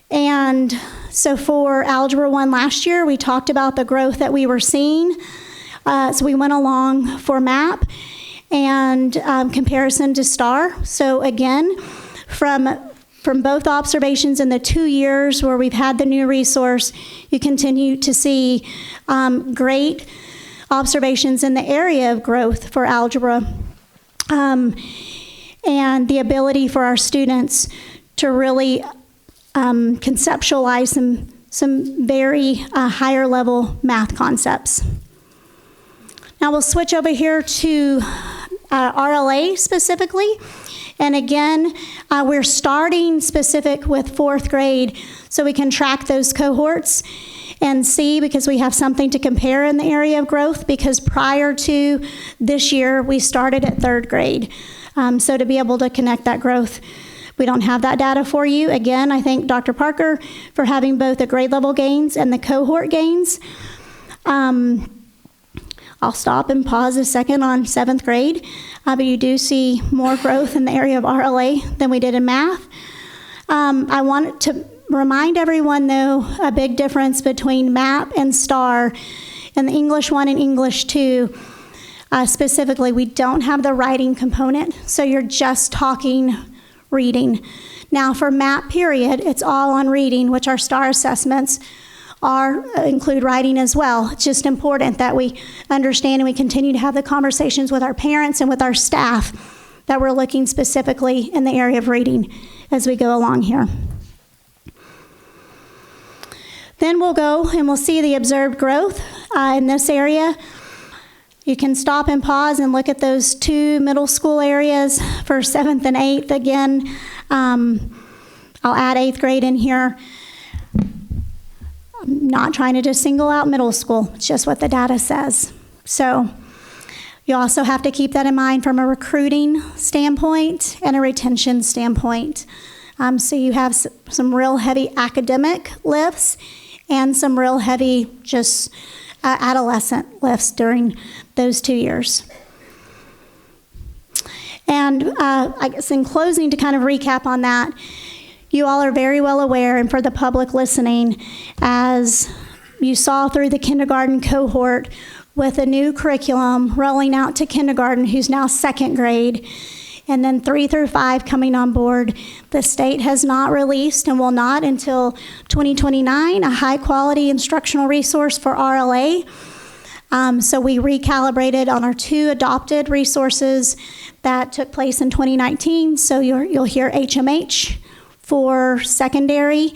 And so for Algebra 1 last year, we talked about the growth that we were seeing. So we went along for MAP and comparison to STAR. So again, from both observations in the 2 years where we've had the new resource, you continue to see great observations in the area of growth for algebra, and the ability for our students to really conceptualize some very higher level math concepts. Now we'll switch over here to RLA specifically. And again, we're starting specific with fourth grade so we can track those cohorts and see, because we have something to compare in the area of growth, because prior to this year, we started at third grade. So to be able to connect that growth, we don't have that data for you. Again, I thank Dr. Parker for having both the grade level gains and the cohort gains. I'll stop and pause a second on seventh grade, but you do see more growth in the area of RLA than we did in math. I want to remind everyone, though, a big difference between MAP and STAR. In the English 1 and English 2, specifically, we don't have the writing component, so you're just talking reading. Now, for MAP period, it's all on reading, which our STAR assessments include writing as well. It's just important that we understand and we continue to have the conversations with our parents and with our staff that we're looking specifically in the area of reading as we go along here. Then we'll go and we'll see the observed growth in this area. You can stop and pause and look at those two middle school areas for 7th and 8th. Again, I'll add 8th grade in here. I'm not trying to just single out middle school. It's just what the data says. So you also have to keep that in mind from a recruiting standpoint and a retention standpoint. So you have some real heavy academic lifts and some real heavy just adolescent lifts during those 2 years. And I guess in closing, to kind of recap on that, you all are very well aware, and for the public listening, as you saw through the kindergarten cohort with a new curriculum rolling out to kindergarten, who's now 2nd grade, and then 3 through 5 coming on board, the state has not released and will not until 2029 a high-quality instructional resource for RLA. So we recalibrated on our 2 adopted resources that took place in 2019. So you'll hear HMH for secondary,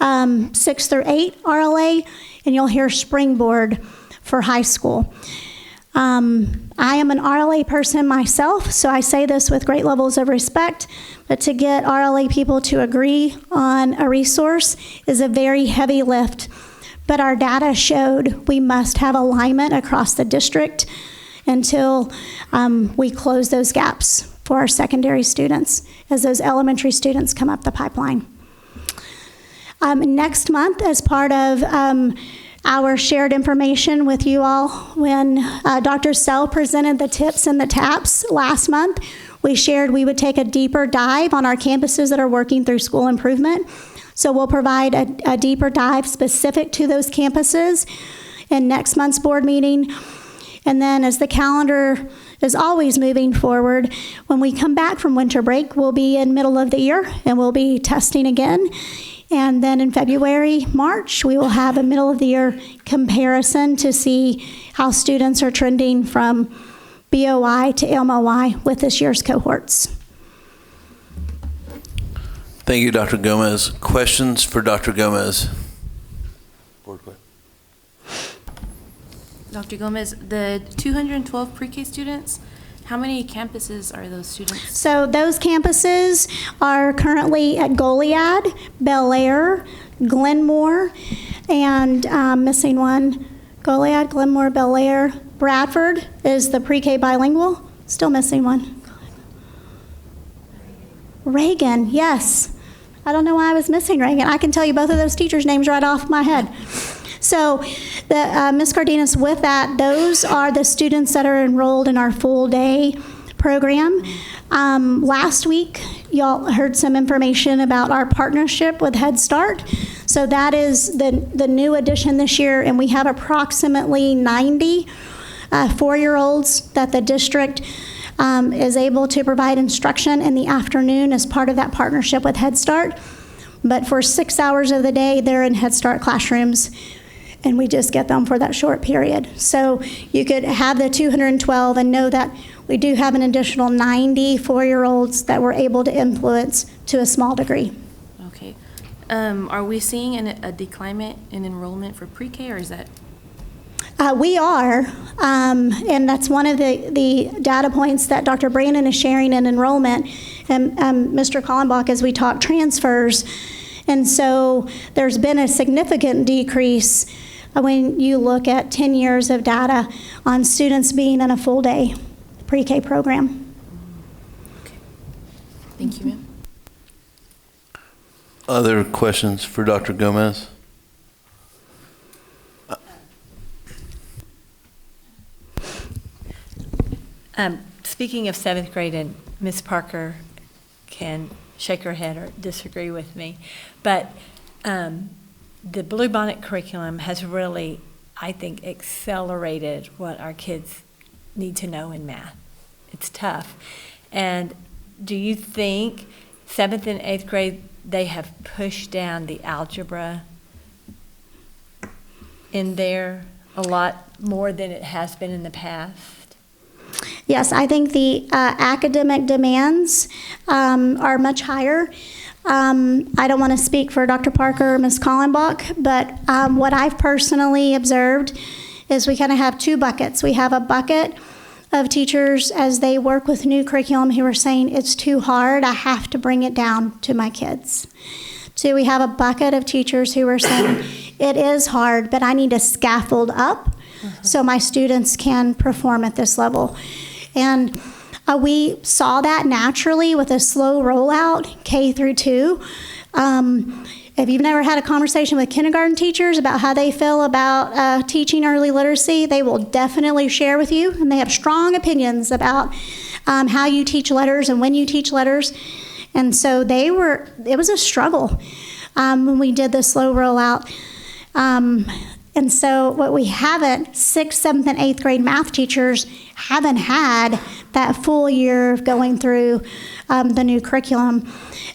6 through 8 RLA, and you'll hear Springboard for high school. I am an RLA person myself, so I say this with great levels of respect, but to get RLA people to agree on a resource is a very heavy lift. But our data showed we must have alignment across the district until we close those gaps for our secondary students as those elementary students come up the pipeline. Next month, as part of our shared information with you all, when Dr. Sell presented the tips and the taps last month, we shared we would take a deeper dive on our campuses that are working through school improvement. So we'll provide a deeper dive specific to those campuses in next month's board meeting. And then as the calendar is always moving forward, when we come back from winter break, we'll be in middle of the year and we'll be testing again. And then in February, March, we will have a middle of the year comparison to see how students are trending from BOI to LMOI with this year's cohorts. Thank you, Dr. Gomez. Questions for Dr. Gomez? Board question. Dr. Gomez, the 212 pre-K students, how many campuses are those students? So those campuses are currently at Goliad, Bel Air, Glenmore, and missing one, Goliad, Glenmore, Bel Air. Bradford is the pre-K bilingual. Still missing one. Reagan, yes. I don't know why I was missing Reagan. I can tell you both of those teachers' names right off my head. So, Ms. Cardenas, with that, those are the students that are enrolled in our full day program. Last week, y'all heard some information about our partnership with Head Start. So that is the new addition this year, and we have approximately 90 4-year-olds that the district is able to provide instruction in the afternoon as part of that partnership with Head Start. But for 6 hours of the day, they're in Head Start classrooms, and we just get them for that short period. So you could have the 212 and know that we do have an additional 90 4-year-olds that we're able to influence to a small degree. Okay. Are we seeing a decline in enrollment for pre-K, or is that? We are, and that's one of the data points that Dr. Brandon is sharing in enrollment, and Mr. Kallenbach as we talk transfers. And so there's been a significant decrease when you look at 10 years of data on students being in a full day pre-K program. Okay. Thank you, ma'am. Other questions for Dr. Gomez? Speaking of 7th grade, and Ms. Parker can shake her head or disagree with me, but the Bluebonnet curriculum has really, I think, accelerated what our kids need to know in math. It's tough. And do you think 7th and 8th grade, they have pushed down the algebra in there a lot more than it has been in the past? Yes, I think the academic demands are much higher. I don't want to speak for Dr. Parker or Ms. Kallenbach, but what I've personally observed is we kind of have two buckets. We have a bucket of teachers as they work with new curriculum who are saying it's too hard, I have to bring it down to my kids. So we have a bucket of teachers who are saying it is hard, but I need to scaffold up so my students can perform at this level. And we saw that naturally with a slow rollout, K through 2. If you've never had a conversation with kindergarten teachers about how they feel about teaching early literacy, they will definitely share with you, and they have strong opinions about how you teach letters and when you teach letters. And so it was a struggle when we did the slow rollout. And so what we haven't, 6th, 7th, and 8th grade math teachers haven't had that full year of going through the new curriculum.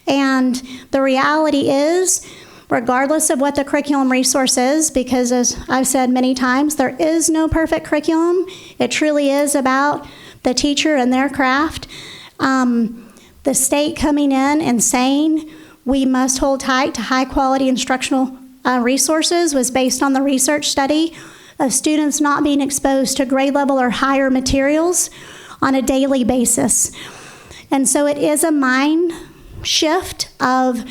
And the reality is, regardless of what the curriculum resource is, because as I've said many times, there is no perfect curriculum. It truly is about the teacher and their craft. The state coming in and saying we must hold tight to high quality instructional resources was based on the research study of students not being exposed to grade level or higher materials on a daily basis. And so it is a mind shift of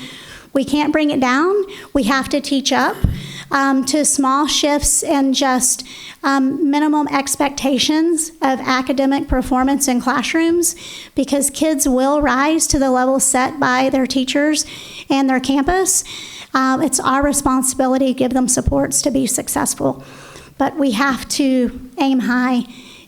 we can't bring it down, we have to teach up to small shifts and just minimum expectations of academic performance in classrooms, because kids will rise to the level set by their teachers and their campus. It's our responsibility to give them supports to be successful. But we have to aim high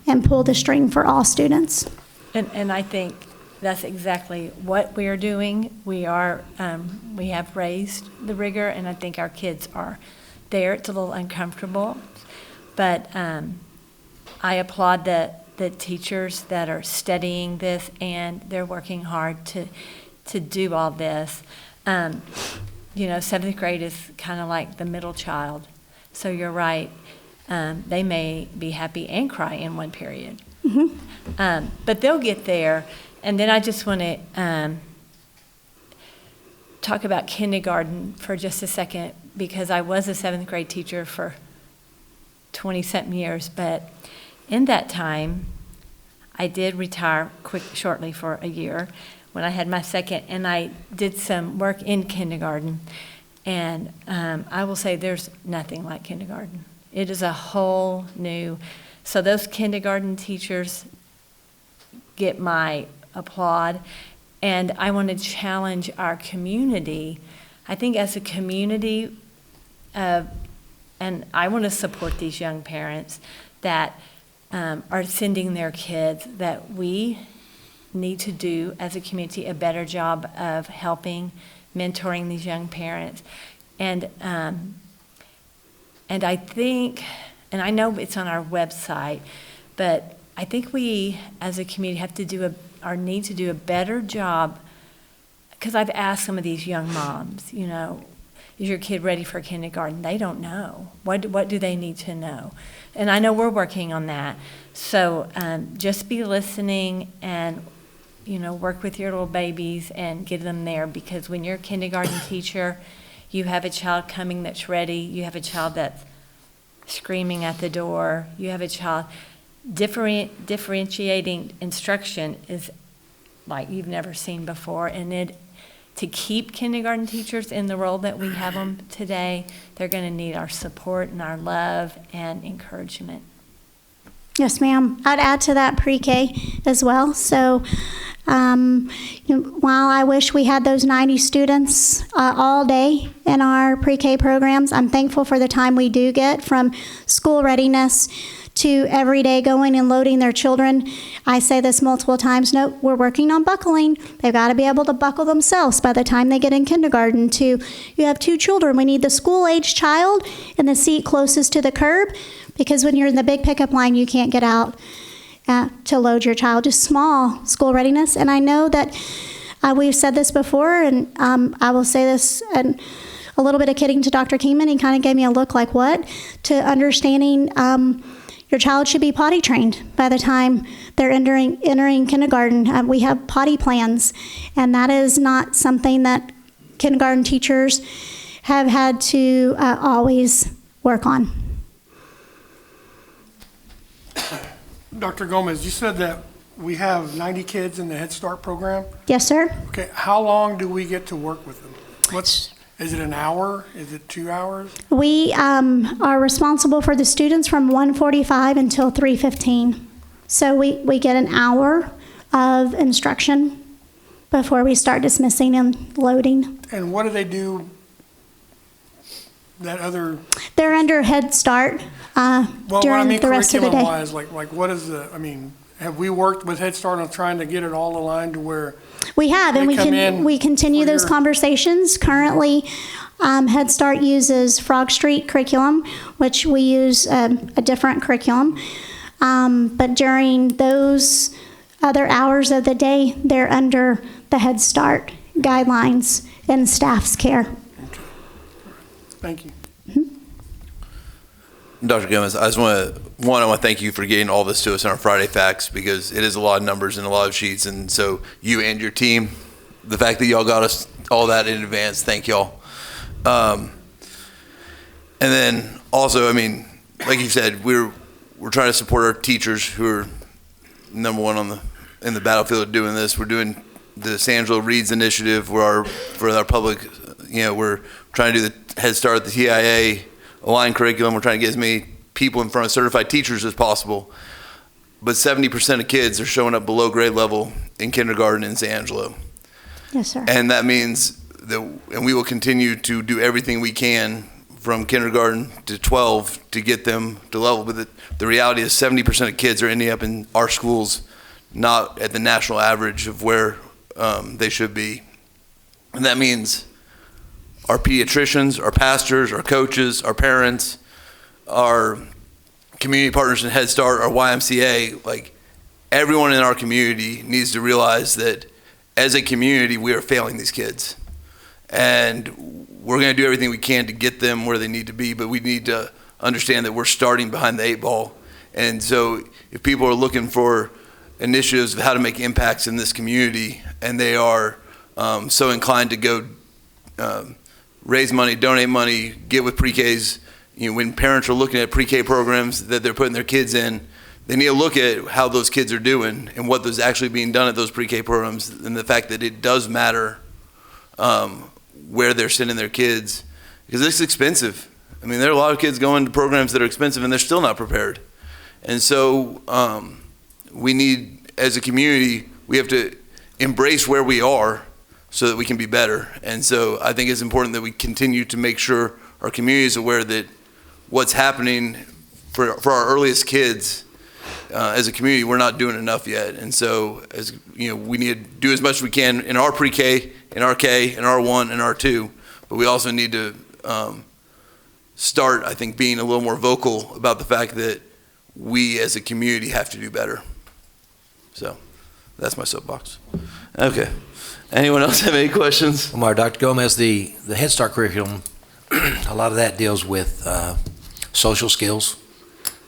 and pull the string for all students. And I think that's exactly what we are doing. We have raised the rigor, and I think our kids are there. It's a little uncomfortable, but I applaud the teachers that are studying this, and they're working hard to do all this. 7th grade is kind of like the middle child. So you're right. They may be happy and cry in one period. Mm-hmm. But they'll get there. And then I just want to talk about kindergarten for just a second, because I was a 7th grade teacher for 20-something years. But in that time, I did retire shortly for a year when I had my second, and I did some work in kindergarten. And I will say there's nothing like kindergarten. It is a whole new, so those kindergarten teachers get my applaud. And I want to challenge our community. I think as a community, and I want to support these young parents that are sending their kids, that we need to do as a community a better job of helping, mentoring these young parents. And I think, and I know it's on our website, but I think we as a community have to do need to do a better job, because I've asked some of these young moms, you know, is your kid ready for kindergarten? They don't know. What do they need to know? And I know we're working on that. So just be listening and, you know, work with your little babies and get them there, because when you're a kindergarten teacher, you have a child coming that's ready, you have a child that's screaming at the door, you have a child, differentiating instruction is like you've never seen before. And to keep kindergarten teachers in the role that we have them today, they're going to need our support and our love and encouragement. Yes, ma'am. I'd add to that pre-K as well. So while I wish we had those 90 students all day in our pre-K programs, I'm thankful for the time we do get from school readiness to every day going and loading their children. I say this multiple times, no, we're working on buckling. They've got to be able to buckle themselves by the time they get in kindergarten. You have 2 children. We need the school-age child in the seat closest to the curb, because when you're in the big pickup line, you can't get out to load your child. Just small school readiness. And I know that we've said this before, and I will say this, and a little bit of kidding to Dr. Kingman. He kind of gave me a look like, what? To understanding your child should be potty trained by the time they're entering kindergarten. We have potty plans, and that is not something that kindergarten teachers have had to always work on. Dr. Gomez, you said that we have 90 kids in the Head Start program. Yes, sir. Okay, how long do we get to work with them? Is it an hour? Is it 2 hours? We are responsible for the students from 1:45 until 3:15. So we get an hour of instruction before we start dismissing and loading. And what do they do that other? They're under Head Start during the rest of the day. Curriculum-wise, like what is have we worked with Head Start on trying to get it all aligned to where? We have, and we continue those conversations. Currently, Head Start uses Frog Street curriculum, which we use a different curriculum. But during those other hours of the day, they're under the Head Start guidelines and staff's care. Okay. Thank you. Dr. Gomez, I want to thank you for getting all this to us in our Friday Facts, because it is a lot of numbers and a lot of sheets. And so you and your team, the fact that y'all got us all that in advance, thank y'all. And then also, I mean, like you said, we're trying to support our teachers who are number one in the battlefield of doing this. We're doing the San Angelo Reads Initiative for our public, we're trying to do the Head Start, the TIA, aligned curriculum. We're trying to get as many people in front of certified teachers as possible. But 70% of kids are showing up below grade level in kindergarten in San Angelo. Yes, sir. And that means that, and we will continue to do everything we can from kindergarten to 12 to get them to level. But the reality is 70% of kids are ending up in our schools not at the national average of where they should be. And that means our pediatricians, our pastors, our coaches, our parents, our community partners in Head Start, our YMCA, like everyone in our community needs to realize that as a community, we are failing these kids. And we're going to do everything we can to get them where they need to be, but we need to understand that we're starting behind the 8 ball. And so if people are looking for initiatives of how to make impacts in this community, and they are so inclined to go raise money, donate money, get with pre-Ks. When parents are looking at pre-K programs that they're putting their kids in, they need to look at how those kids are doing and what is actually being done at those pre-K programs, and the fact that it does matter where they're sending their kids. because it's expensive. I mean, there are a lot of kids going to programs that are expensive and they're still not prepared. And so we need, as a community, we have to embrace where we are so that we can be better. And so I think it's important that we continue to make sure our community is aware that what's happening for our earliest kids as a community, we're not doing enough yet. And so, as you know, we need to do as much as we can in our pre-K, in our K, in R1, and R2. But we also need to start, I think, being a little more vocal about the fact that we as a community have to do better. So that's my soapbox. Okay. Anyone else have any questions? Omar, Dr. Gomez, the Head Start curriculum, a lot of that deals with social skills,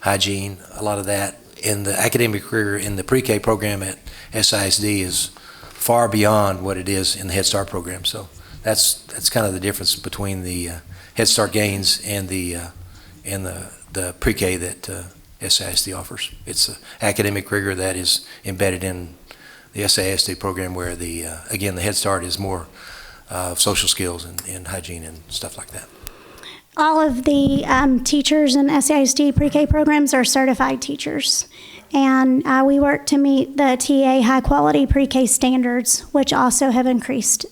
hygiene, a lot of that. In the academic career in the pre-K program at SISD is far beyond what it is in the Head Start program. So that's kind of the difference between the Head Start gains and the pre-K that SISD offers. It's an academic rigor that is embedded in the SISD program, where again the Head Start is more social skills and hygiene and stuff like that. All of the teachers in SISD pre-K programs are certified teachers. And we work to meet the TA high-quality pre-K standards, which also have increased.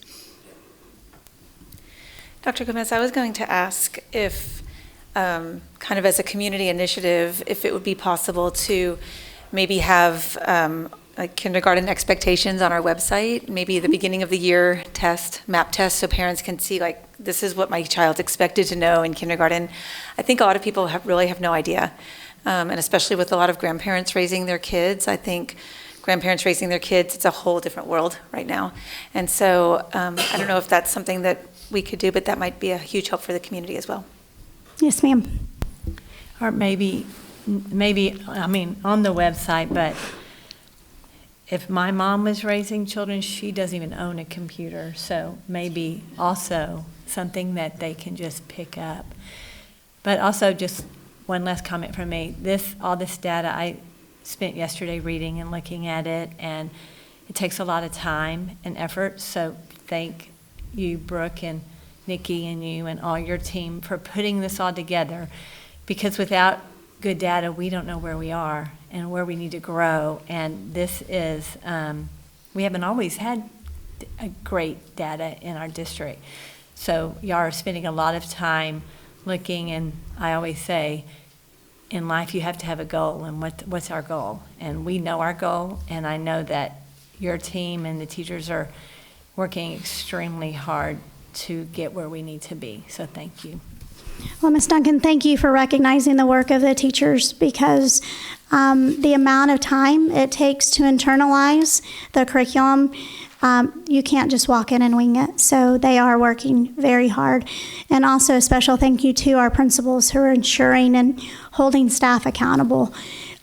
Dr. Gomez, I was going to ask if, kind of as a community initiative, if it would be possible to maybe have like kindergarten expectations on our website, maybe the beginning of the year test, map test, so parents can see, like, this is what my child's expected to know in kindergarten. I think a lot of people really have no idea, and especially with a lot of grandparents raising their kids. I think grandparents raising their kids, it's a whole different world right now. And so I don't know if that's something that we could do, but that might be a huge help for the community as well. Yes, ma'am. Or maybe, I mean, on the website, but if my mom was raising children, she doesn't even own a computer, so maybe also something that they can just pick up. But also, just one last comment from me. All this data, I spent yesterday reading and looking at it, and it takes a lot of time and effort, so thank you, Brooke and Nikki and you and all your team for putting this all together, because without good data, we don't know where we are and where we need to grow. And this is, we haven't always had a great data in our district. So y'all are spending a lot of time looking, and I always say, in life you have to have a goal, and what's our goal? And we know our goal, and I know that your team and the teachers are working extremely hard to get where we need to be. So thank you. Well, Ms. Duncan, thank you for recognizing the work of the teachers, because the amount of time it takes to internalize the curriculum, you can't just walk in and wing it. So they are working very hard. And also a special thank you to our principals who are ensuring and holding staff accountable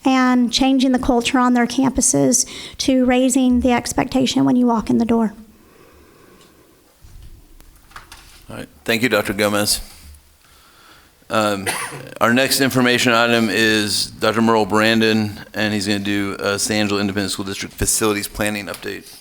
and changing the culture on their campuses to raising the expectation when you walk in the door. All right. Thank you, Dr. Gomez. Our next information item is Dr. Merle Brandon, and he's going to do a San Angelo Independent School District facilities planning update.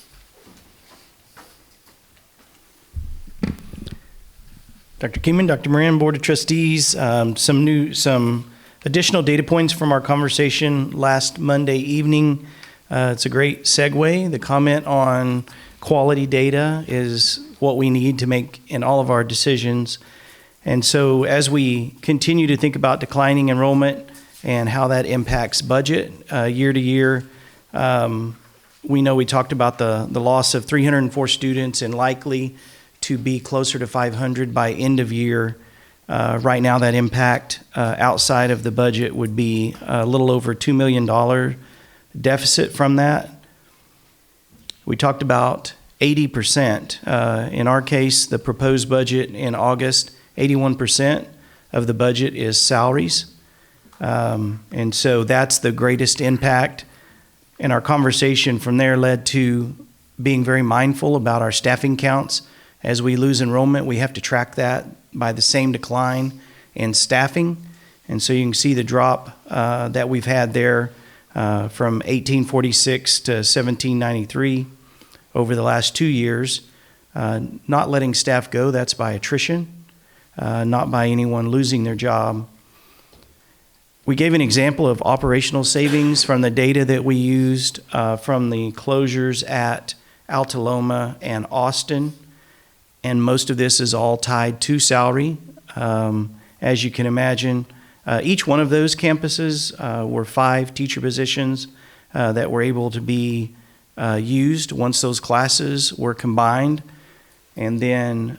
Dr. Kingman, Dr. Moran, Board of Trustees, some additional data points from our conversation last Monday evening. It's a great segue. The comment on quality data is what we need to make in all of our decisions. And so as we continue to think about declining enrollment and how that impacts budget year to year, we know we talked about the loss of 304 students and likely to be closer to 500 by end of year. Right now that impact outside of the budget would be a little over $2 million deficit from that. We talked about 80%. In our case, the proposed budget in August, 81% of the budget is salaries. And so that's the greatest impact. And our conversation from there led to being very mindful about our staffing counts. As we lose enrollment, we have to track that by the same decline in staffing. And so you can see the drop that we've had there from 1846 to 1793 over the last 2 years. Not letting staff go, that's by attrition. not by anyone losing their job. We gave an example of operational savings from the data that we used from the closures at Altaloma and Austin, and most of this is all tied to salary. As you can imagine, each one of those campuses were 5 teacher positions that were able to be used once those classes were combined. And then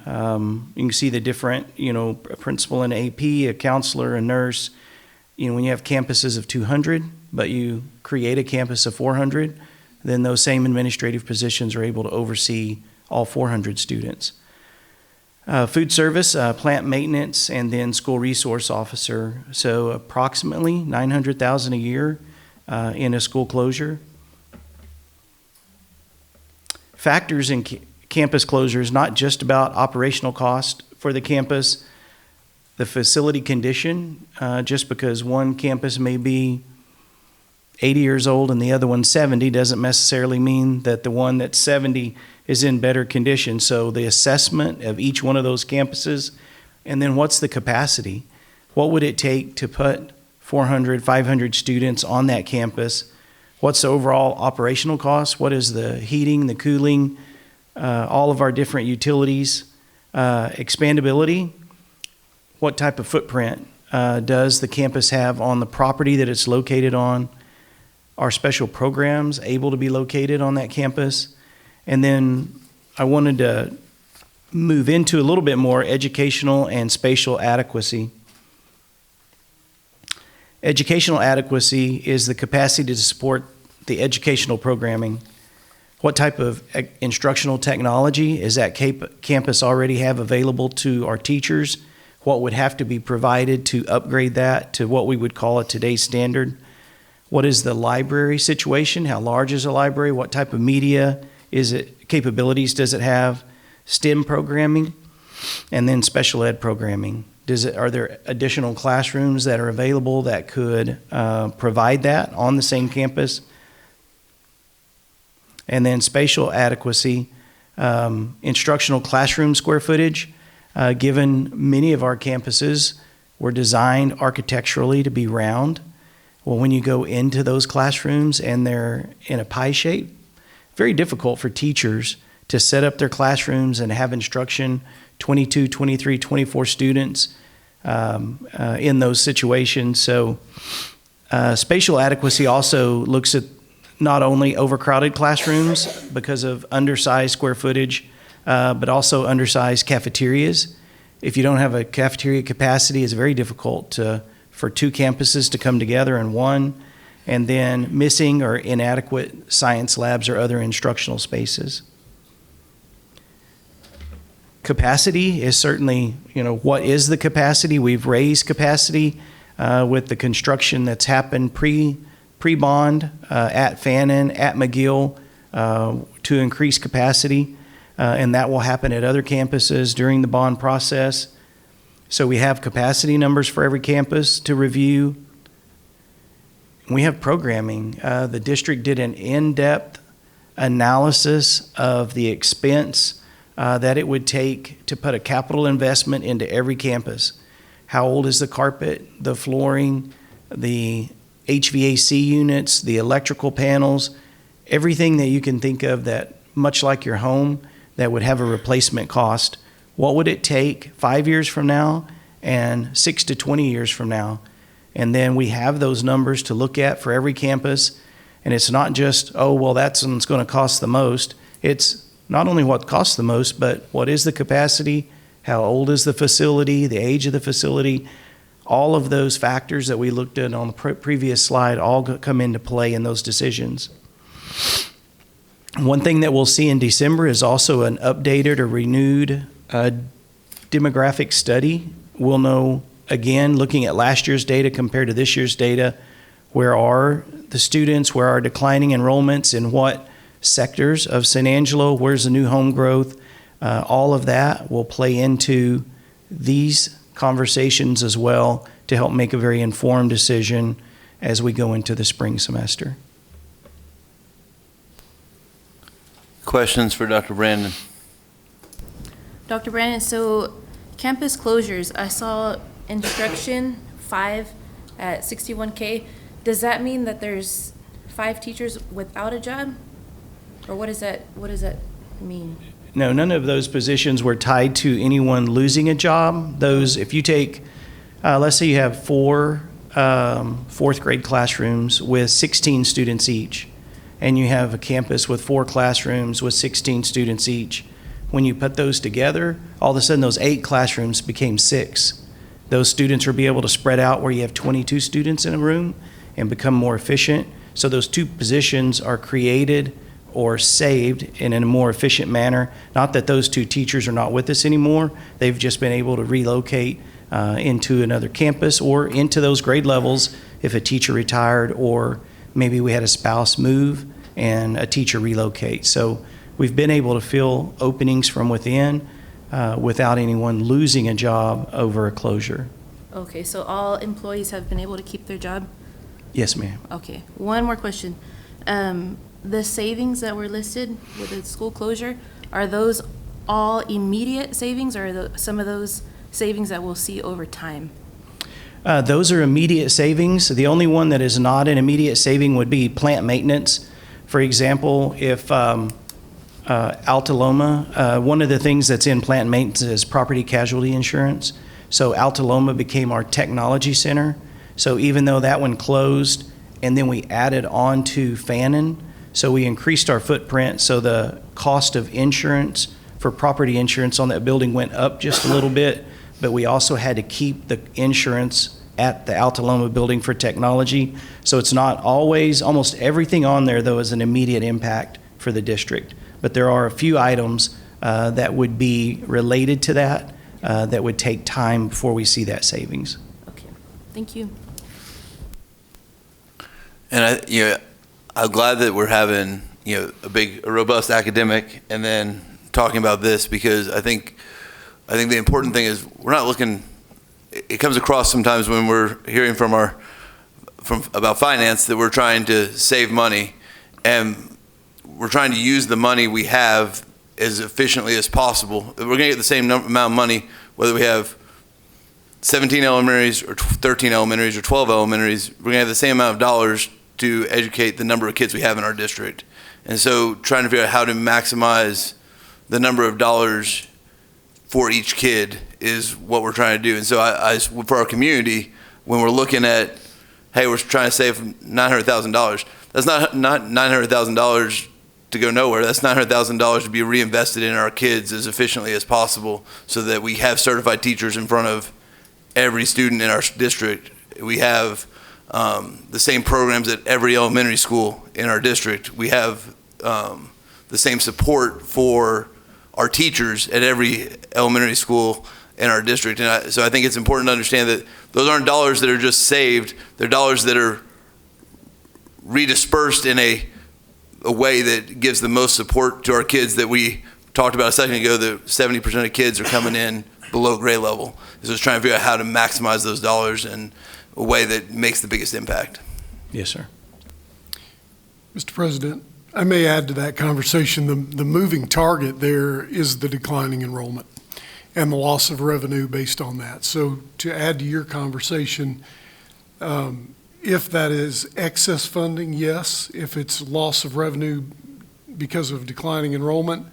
you can see the different, a principal and AP, a counselor, a nurse. When you have campuses of 200, but you create a campus of 400, then those same administrative positions are able to oversee all 400 students. Food service, plant maintenance, and then school resource officer. So approximately $900,000 a year in a school closure. Factors in campus closure is not just about operational cost for the campus. The facility condition, just because one campus may be 80 years old and the other one's 70, doesn't necessarily mean that the one that's 70 is in better condition. So the assessment of each one of those campuses, and then what's the capacity? What would it take to put 400, 500 students on that campus? What's the overall operational cost? What is the heating, the cooling, all of our different utilities, expandability? What type of footprint does the campus have on the property that it's located on? Are special programs able to be located on that campus? And then I wanted to move into a little bit more educational and spatial adequacy. Educational adequacy is the capacity to support the educational programming. What type of instructional technology is that campus already have available to our teachers? What would have to be provided to upgrade that to what we would call a today's standard? What is the library situation? How large is a library? What type of media is it? Capabilities does it have? STEM programming, and then special ed programming. Are there additional classrooms that are available that could provide that on the same campus? And then spatial adequacy, instructional classroom square footage. Given many of our campuses were designed architecturally to be round, well, when you go into those classrooms and they're in a pie shape, very difficult for teachers to set up their classrooms and have instruction, 22, 23, 24 students in those situations. So spatial adequacy also looks at not only overcrowded classrooms because of undersized square footage, but also undersized cafeterias. If you don't have a cafeteria capacity, it's very difficult for 2 campuses to come together in one, and then missing or inadequate science labs or other instructional spaces. Capacity is certainly, what is the capacity? We've raised capacity with the construction that's happened pre-bond at Fannin, at McGill to increase capacity. And that will happen at other campuses during the bond process. So we have capacity numbers for every campus to review. We have programming. The district did an in-depth analysis of the expense that it would take to put a capital investment into every campus. How old is the carpet, the flooring, the HVAC units, the electrical panels, everything that you can think of that, much like your home, that would have a replacement cost. What would it take 5 years from now and 6 to 20 years from now? And then we have those numbers to look at for every campus. And it's not just, that's what's going to cost the most. It's not only what costs the most, but what is the capacity? How old is the facility? The age of the facility? All of those factors that we looked at on the previous slide all come into play in those decisions. One thing that we'll see in December is also an updated or renewed demographic study. We'll know, again, looking at last year's data compared to this year's data, where are the students, where are declining enrollments, in what sectors of San Angelo, where's the new home growth. All of that will play into these conversations as well to help make a very informed decision as we go into the spring semester. Questions for Dr. Brandon? Dr. Brandon, so campus closures, I saw instruction 5 at 61K. Does that mean that there's 5 teachers without a job? Or what does that mean? No, none of those positions were tied to anyone losing a job. Those, if you take, let's say you have 4 fourth grade classrooms with 16 students each, and you have a campus with 4 classrooms with 16 students each. When you put those together, all of a sudden those 8 classrooms became 6. Those students will be able to spread out where you have 22 students in a room and become more efficient. So those 2 positions are created or saved in a more efficient manner. Not that those 2 teachers are not with us anymore. They've just been able to relocate into another campus or into those grade levels if a teacher retired, or maybe we had a spouse move and a teacher relocate. So we've been able to fill openings from within without anyone losing a job over a closure. Okay, so all employees have been able to keep their job? Yes, ma'am. Okay, one more question. The savings that were listed with the school closure, are those all immediate savings, or are some of those savings that we'll see over time? Those are immediate savings. The only one that is not an immediate saving would be plant maintenance. For example, if Alta Loma, one of the things that's in plant maintenance is property casualty insurance. So Alta Loma became our technology center. So even though that one closed and then we added on to Fannin, so we increased our footprint, so the cost of insurance for property insurance on that building went up just a little bit, but we also had to keep the insurance at the Alta Loma building for technology. So it's not always, almost everything on there though is an immediate impact for the district. But there are a few items that would be related to that that would take time before we see that savings. Okay, thank you. And I'm glad that we're having a robust academic and then talking about this, because I think the important thing is we're not looking. It comes across sometimes when we're hearing from about finance that we're trying to save money, and we're trying to use the money we have as efficiently as possible. We're going to get the same amount of money whether we have 17 elementaries or 13 elementaries or 12 elementaries. We're going to have the same amount of dollars to educate the number of kids we have in our district. And so trying to figure out how to maximize the number of dollars for each kid is what we're trying to do. And so for our community, when we're looking at, hey, we're trying to save $900,000, that's not $900,000 to go nowhere. That's $900,000 to be reinvested in our kids as efficiently as possible so that we have certified teachers in front of every student in our district. We have the same programs at every elementary school in our district. We have the same support for our teachers at every elementary school in our district. And so I think it's important to understand that those aren't dollars that are just saved. They're dollars that are redispersed in a way that gives the most support to our kids that we talked about a second ago, that 70% of kids are coming in below grade level. So just trying to figure out how to maximize those dollars in a way that makes the biggest impact. Yes, sir. Mr. President, I may add to that conversation, the moving target there is the declining enrollment and the loss of revenue based on that. So to add to your conversation, if that is excess funding, yes. If it's loss of revenue because of declining enrollment,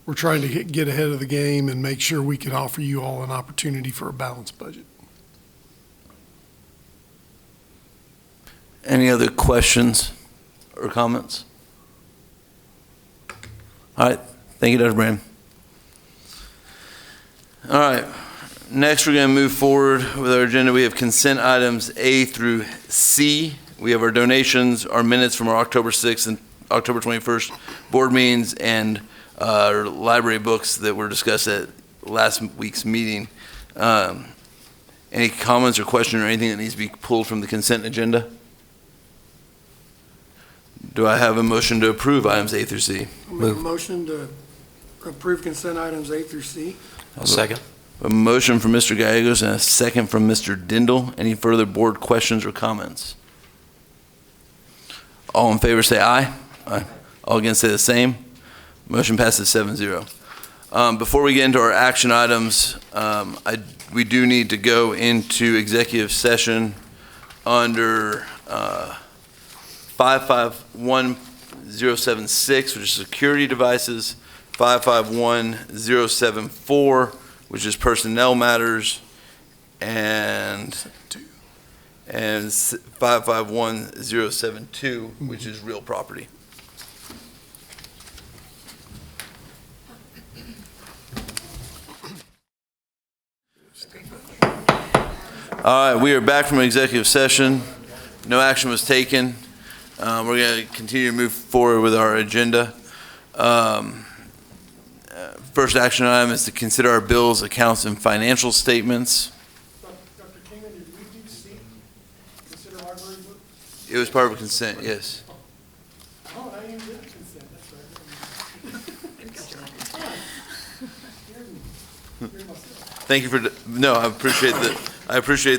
we're trying to get ahead of the game and make sure we can offer you all an opportunity for a balanced budget. Any other questions or comments? All right, thank you, Dr. Brand. All right, next we're going to move forward with our agenda. We have consent items A through C. We have our donations, our minutes from our October 6th and October 21st board meetings, and our library books that were discussed at last week's meeting. Any comments or questions or anything that needs to be pulled from the consent agenda? Do I have a motion to approve items A through C? I'll make a motion to approve consent items A through C. I'll second. A motion from Mr. Gallegos and a second from Mr. Dindal. Any further board questions or comments? All in favor say aye. Aye. All against say the same. Motion passes 7-0. Before we get into our action items, we do need to go into executive session under 551076, which is security devices, 551074, which is personnel matters, and 551072, which is real property. All right, we are back from executive session. No action was taken. We're going to continue to move forward with our agenda. First action item is to consider our bills, accounts, and financial statements. Dr. Kingman, did we do C, consider library books? It was part of consent, yes. Oh, I ain't did consent, that's right. Thank you for, no, I appreciate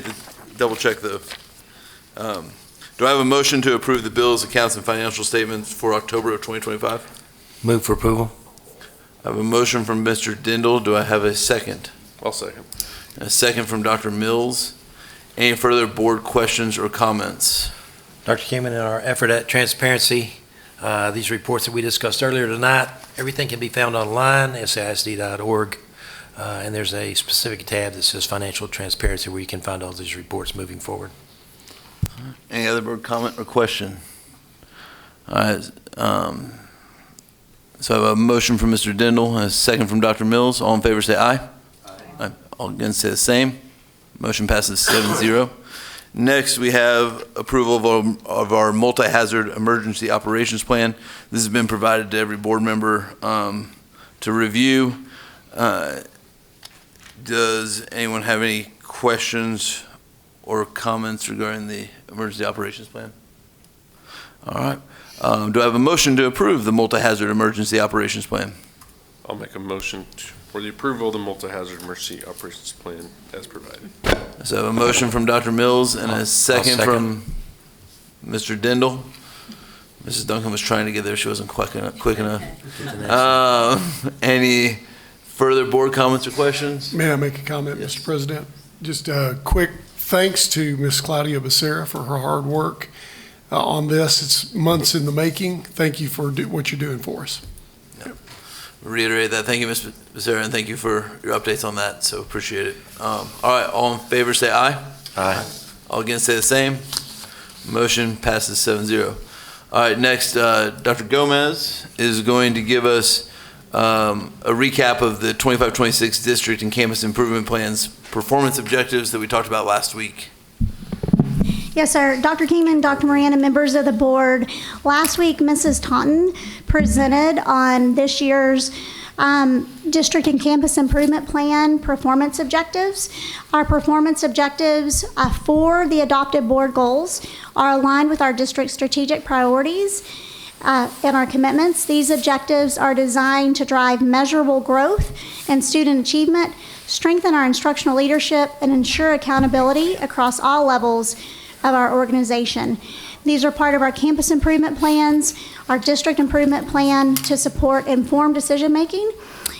the double check though. Do I have a motion to approve the bills, accounts, and financial statements for October of 2025? Move for approval. I have a motion from Mr. Dindal. Do I have a second? I'll second. A second from Dr. Mills. Any further board questions or comments? Dr. Kingman, in our effort at transparency, these reports that we discussed earlier tonight, everything can be found online, saisd.org, and there's a specific tab that says financial transparency where you can find all these reports moving forward. Any other board comment or question? All right. So I have a motion from Mr. Dindal and a second from Dr. Mills. All in favor say aye. Aye. All against say the same. Motion passes 7-0. Next, we have approval of our multi-hazard emergency operations plan. This has been provided to every board member to review. Does anyone have any questions or comments regarding the emergency operations plan? All right. Do I have a motion to approve the multi-hazard emergency operations plan? I'll make a motion for the approval of the multi-hazard emergency operations plan as provided. So I have a motion from Dr. Mills and a second from Mr. Dindal. Mrs. Duncan was trying to get there. She wasn't quick enough. Any further board comments or questions? May I make a comment, Yes. Mr. President? Just a quick thanks to Ms. Claudia Becerra for her hard work on this. It's months in the making. Thank you for what you're doing for us. Reiterate that. Thank you, Ms. Becerra, and thank you for your updates on that. So appreciate it. All right, all in favor say aye. Aye. All against say the same. Motion passes 7-0. All right, next, Dr. Gomez is going to give us a recap of the 25-26 district and campus improvement plans performance objectives that we talked about last week. Yes, sir. Dr. Kingman, Dr. Moran, and members of the board, last week Mrs. Taunton presented on this year's district and campus improvement plan performance objectives. Our performance objectives for the adopted board goals are aligned with our district strategic priorities and our commitments. These objectives are designed to drive measurable growth and student achievement, strengthen our instructional leadership, and ensure accountability across all levels of our organization. These are part of our campus improvement plans, our district improvement plan to support informed decision-making,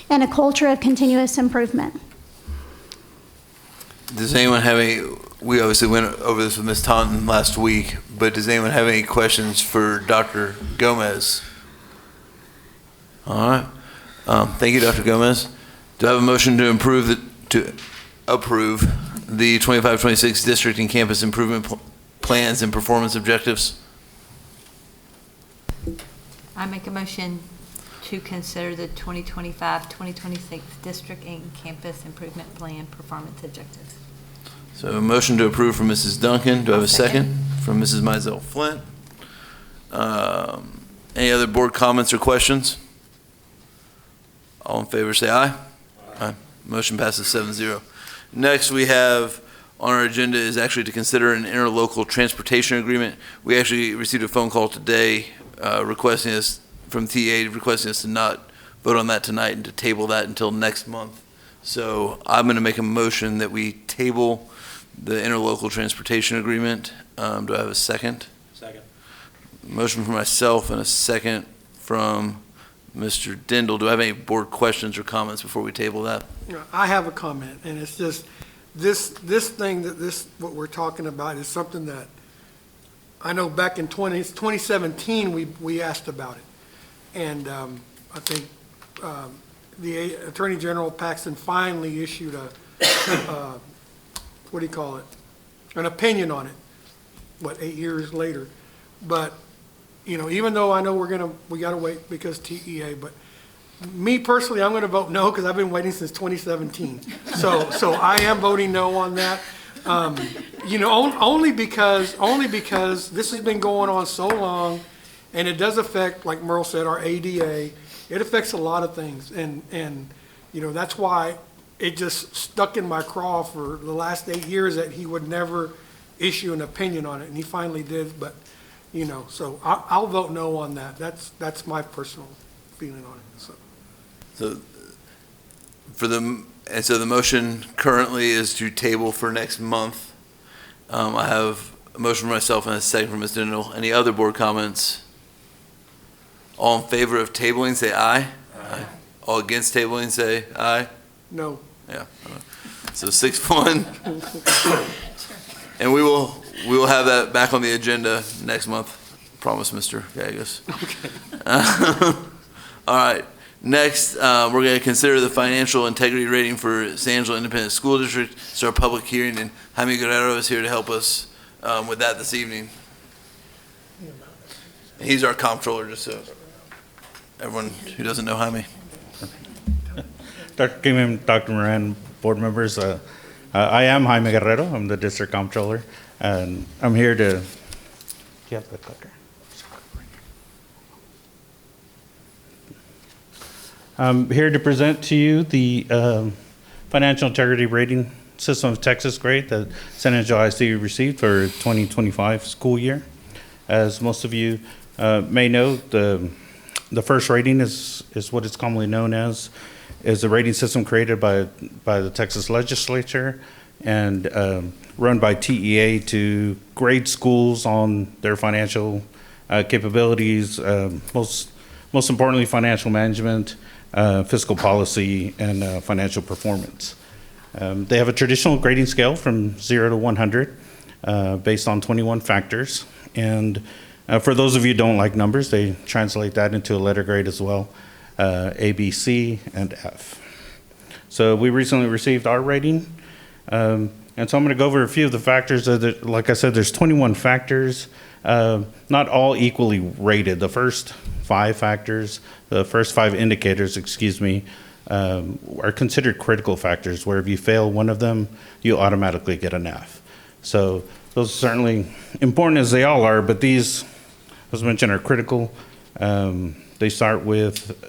and a culture of continuous improvement. Does anyone have any, we obviously went over this with Ms. Taunton last week, but does anyone have any questions for Dr. Gomez? All right. Thank you, Dr. Gomez. Do I have a motion to approve the 25-26 district and campus improvement plans and performance objectives? I make a motion to consider the 2025-2026 district and campus improvement plan performance objectives. So a motion to approve from Mrs. Duncan. Do I have a second? From Mrs. Mizell Flint. Any other board comments or questions? All in favor say aye. Aye. Motion passes 7-0. Next we have on our agenda is actually to consider an interlocal transportation agreement. We actually received a phone call today requesting us from TA requesting us to not vote on that tonight and to table that until next month. So I'm going to make a motion that we table the interlocal transportation agreement. Do I have a second? Second. Motion from myself and a second from Mr. Dindal. Do I have any board questions or comments before we table that? I have a comment, and it's just, this thing, what we're talking about is something that I know back in 2017, we asked about it. And I think the Attorney General Paxton finally issued what do you call it? An opinion on it, 8 years later. But, even though I know we gotta wait because TEA, but me personally, I'm gonna vote no because I've been waiting since 2017. So I am voting no on that. Only because this has been going on so long, and it does affect, like Merle said, our ADA. It affects a lot of things, and that's why it just stuck in my craw for the last 8 years that he would never issue an opinion on it, and he finally did. But so I'll vote no on that. That's my personal feeling on it. So the motion currently is to table for next month. I have a motion for myself and a second from Ms. Dindal. Any other board comments? All in favor of tabling, say aye. Aye. All against tabling, say aye. No. Yeah. So 6-1. And we will have that back on the agenda next month. Promise, Mr. Gagas. Okay. All right. Next, we're going to consider the financial integrity rating for San Angelo Independent School District. It's our public hearing, and Jaime Guerrero is here to help us with that this evening. He's our comptroller, just so everyone who doesn't know Jaime. Dr. Kingman, Dr. Moran, board members, I am Jaime Guerrero. I'm the district comptroller, and I'm here to. Do you have the clicker? I'm here to present to you the financial integrity rating system of Texas grade that San Angelo ISD received for 2025 school year. As most of you may know, the first rating is what is commonly known as is a rating system created by the Texas legislature and run by TEA to grade schools on their financial capabilities, most importantly financial management, fiscal policy, and financial performance. They have a traditional grading scale from 0 to 100 based on 21 factors. And for those of you who don't like numbers, they translate that into a letter grade as well, A, B, C, and F. So we recently received our rating. And so I'm going to go over a few of the factors. Like I said, there's 21 factors, not all equally rated. The first five indicators, are considered critical factors, where if you fail one of them, you automatically get an F. So those are certainly important as they all are, but these, as mentioned, are critical. They start with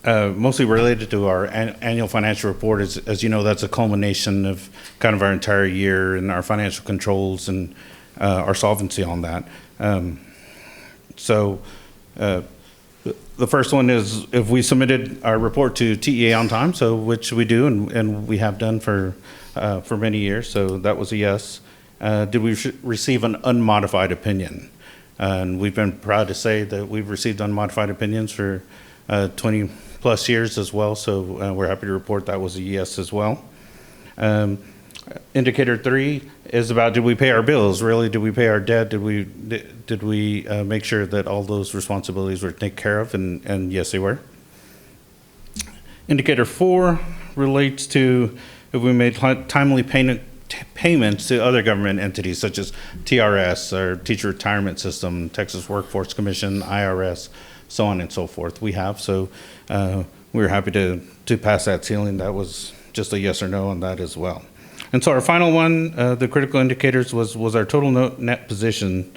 mostly related to our annual financial report. As you know, that's a culmination of kind of our entire year and our financial controls and our solvency on that. The first one is if we submitted our report to TEA on time, so which we do and we have done for many years. So that was a yes. Did we receive an unmodified opinion? And we've been proud to say that we've received unmodified opinions for 20 plus years as well. So we're happy to report that was a yes as well. Indicator 3 is about, did we pay our bills? Really, did we pay our debt? Did we make sure that all those responsibilities were taken care of? And yes, they were. Indicator 4 relates to if we made timely payments to other government entities such as TRS, our Teacher Retirement System, Texas Workforce Commission, IRS, so on and so forth. We have, so we were happy to pass that ceiling. That was just a yes or no on that as well. And so our final one, the critical indicators, was our total net position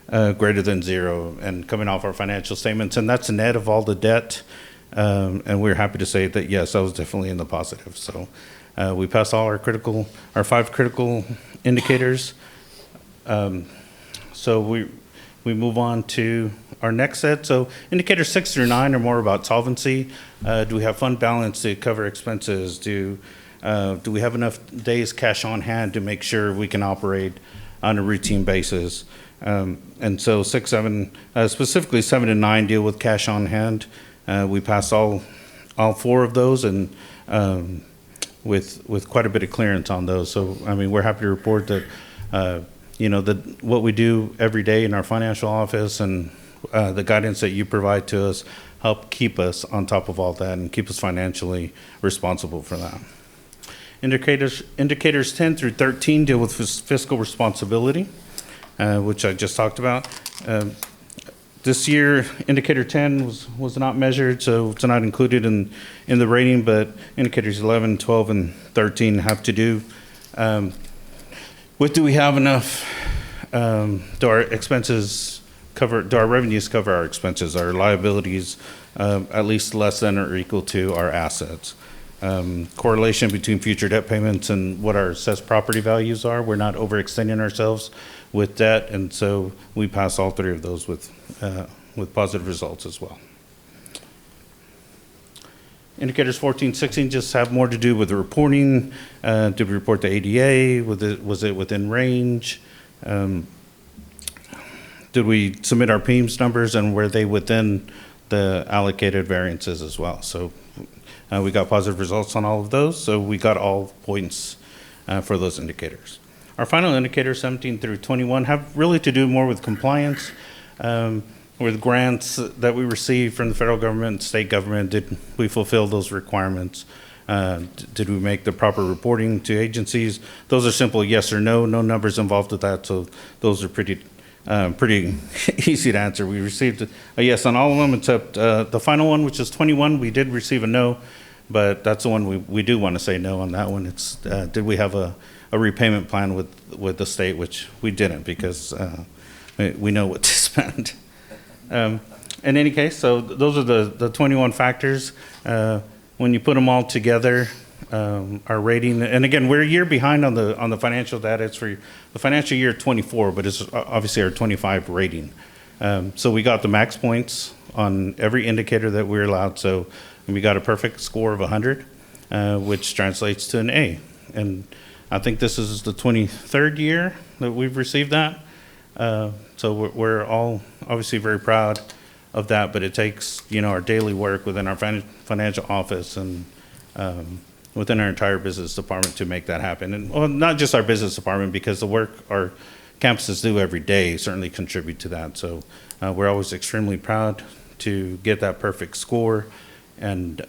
greater than 0 and coming off our financial statements. And that's a net of all the debt. And we're happy to say that, yes, that was definitely in the positive. So we passed all our 5 critical indicators. So we move on to our next set. So indicators 6 through 9 are more about solvency. Do we have fund balance to cover expenses? Do we have enough days cash on hand to make sure we can operate on a routine basis? And so 6, 7, specifically 7 and 9 deal with cash on hand. We passed all 4 of those, and with quite a bit of clearance on those. So, I mean, we're happy to report that, that what we do every day in our financial office and the guidance that you provide to us help keep us on top of all that and keep us financially responsible for that. Indicators 10 through 13 deal with fiscal responsibility, which I just talked about. This year, indicator 10 was not measured, so it's not included in the rating, but indicators 11, 12, and 13 have to do with, do we have enough, do our revenues cover our expenses, our liabilities at least less than or equal to our assets. Correlation between future debt payments and what our assessed property values are. We're not overextending ourselves with debt, and so we pass all 3 of those with positive results as well. Indicators 14, 16 just have more to do with the reporting. Did we report the ADA? Was it within range? Did we submit our PEMS numbers, and were they within the allocated variances as well? So we got positive results on all of those, so we got all points for those indicators. Our final indicators, 17 through 21, have really to do more with compliance, with grants that we received from the federal government and state government. Did we fulfill those requirements? Did we make the proper reporting to agencies? Those are simple yes or no, no numbers involved with that, so those are pretty easy to answer. We received a yes on all of them except the final one, which is 21. We did receive a no, but that's the one we do want to say no on that one. It's did we have a repayment plan with the state, which we didn't, because we know what to spend. In any case, so those are the 21 factors. When you put them all together, our rating, and again, we're a year behind on the financial data. It's for the financial year 24, but it's obviously our 25 rating. So we got the max points on every indicator that we're allowed. So we got a perfect score of 100, which translates to an A. And I think this is the 23rd year that we've received that. So we're all obviously very proud of that, but it takes, our daily work within our financial office and within our entire business department to make that happen. And well, not just our business department, because the work our campuses do every day certainly contribute to that. So we're always extremely proud to get that perfect score and,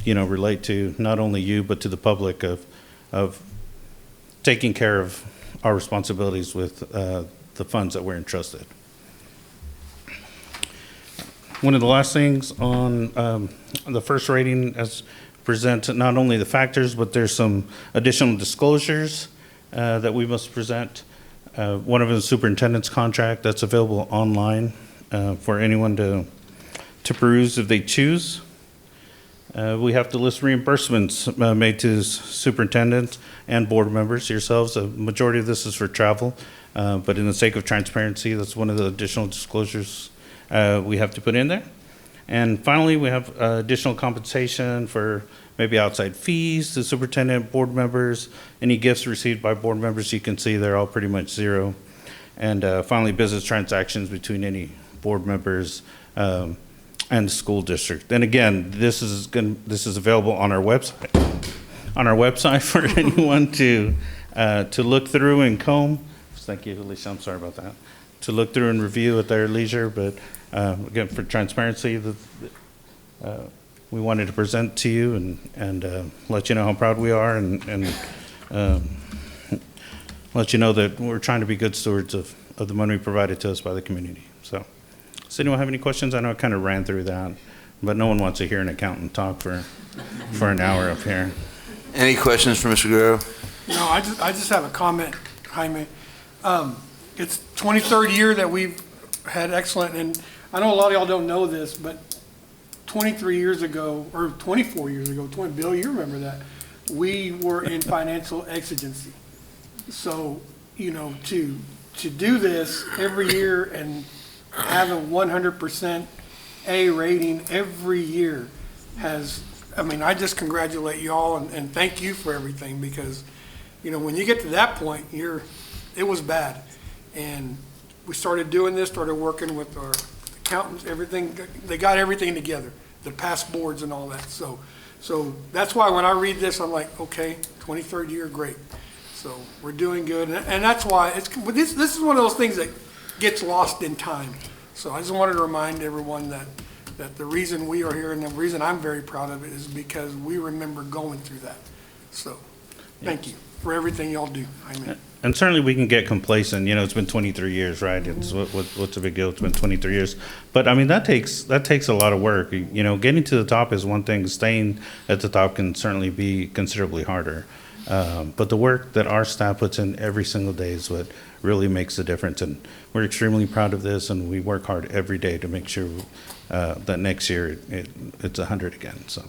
relate to not only you, but to the public of taking care of our responsibilities with the funds that we're entrusted. One of the last things on the first rating is present not only the factors, but there's some additional disclosures that we must present. One of them is the superintendent's contract that's available online for anyone to peruse if they choose. We have to list reimbursements made to superintendents and board members, yourselves. A majority of this is for travel, but in the sake of transparency, that's one of the additional disclosures we have to put in there. And finally, we have additional compensation for maybe outside fees to superintendent, board members, any gifts received by board members. You can see they're all pretty much zero. And finally, business transactions between any board members and the school district. And again, this is available on our website. On our website for anyone to look through and comb. Thank you, Alicia. I'm sorry about that. To look through and review at their leisure, but again, for transparency, we wanted to present to you and let you know how proud we are and let you know that we're trying to be good stewards of the money provided to us by the community. So, does anyone have any questions? I know I kind of ran through that, but no one wants to hear an accountant talk for an hour up here. Any questions for Mr. Guerrero? No, I just have a comment, Jaime. It's 23rd year that we've had excellent, and I know a lot of y'all don't know this, but 23 years ago, or 24 years ago, Bill, you remember that, we were in financial exigency. So, to do this every year and have a 100% A rating every year I just congratulate y'all and thank you for everything, because, when you get to that point, it was bad. And, we started doing this, started working with our accountants, everything, they got everything together, the past boards and all that. So that's why when I read this, I'm like, okay, 23rd year, great. So we're doing good, and that's why this is one of those things that gets lost in time. So I just wanted to remind everyone that the reason we are here and the reason I'm very proud of it is because we remember going through that. So thank you for everything y'all do. Amen. And certainly we can get complacent, it's been 23 years, right? It's what's a big deal? It's been 23 years. But I mean, that takes a lot of work. Getting to the top is one thing. Staying at the top can certainly be considerably harder. But the work that our staff puts in every single day is what really makes a difference. And we're extremely proud of this, and we work hard every day to make sure that next year it's 100 again. So.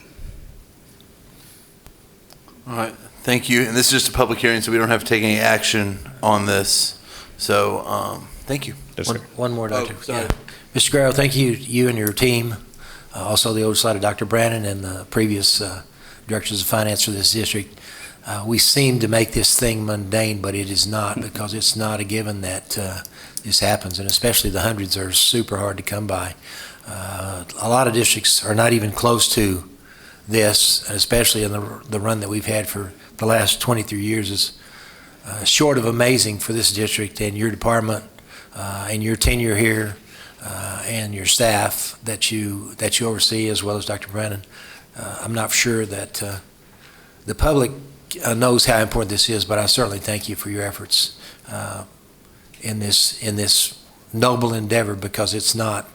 All right, thank you. And this is just a public hearing, so we don't have to take any action on this. So, thank you. Yes, sir. One more, Doctor. Oh, sorry. Yeah. Mr. Guerrero, thank you and your team, also the oversight of Dr. Brandon and the previous directors of finance for this district. We seem to make this thing mundane, but it is not, because it's not a given that this happens, and especially the hundreds are super hard to come by. A lot of districts are not even close to this, and especially in the run that we've had for the last 23 years is short of amazing for this district and your department and your tenure here and your staff that you oversee, as well as Dr. Brandon. I'm not sure that the public knows how important this is, but I certainly thank you for your efforts in this noble endeavor, because it's not.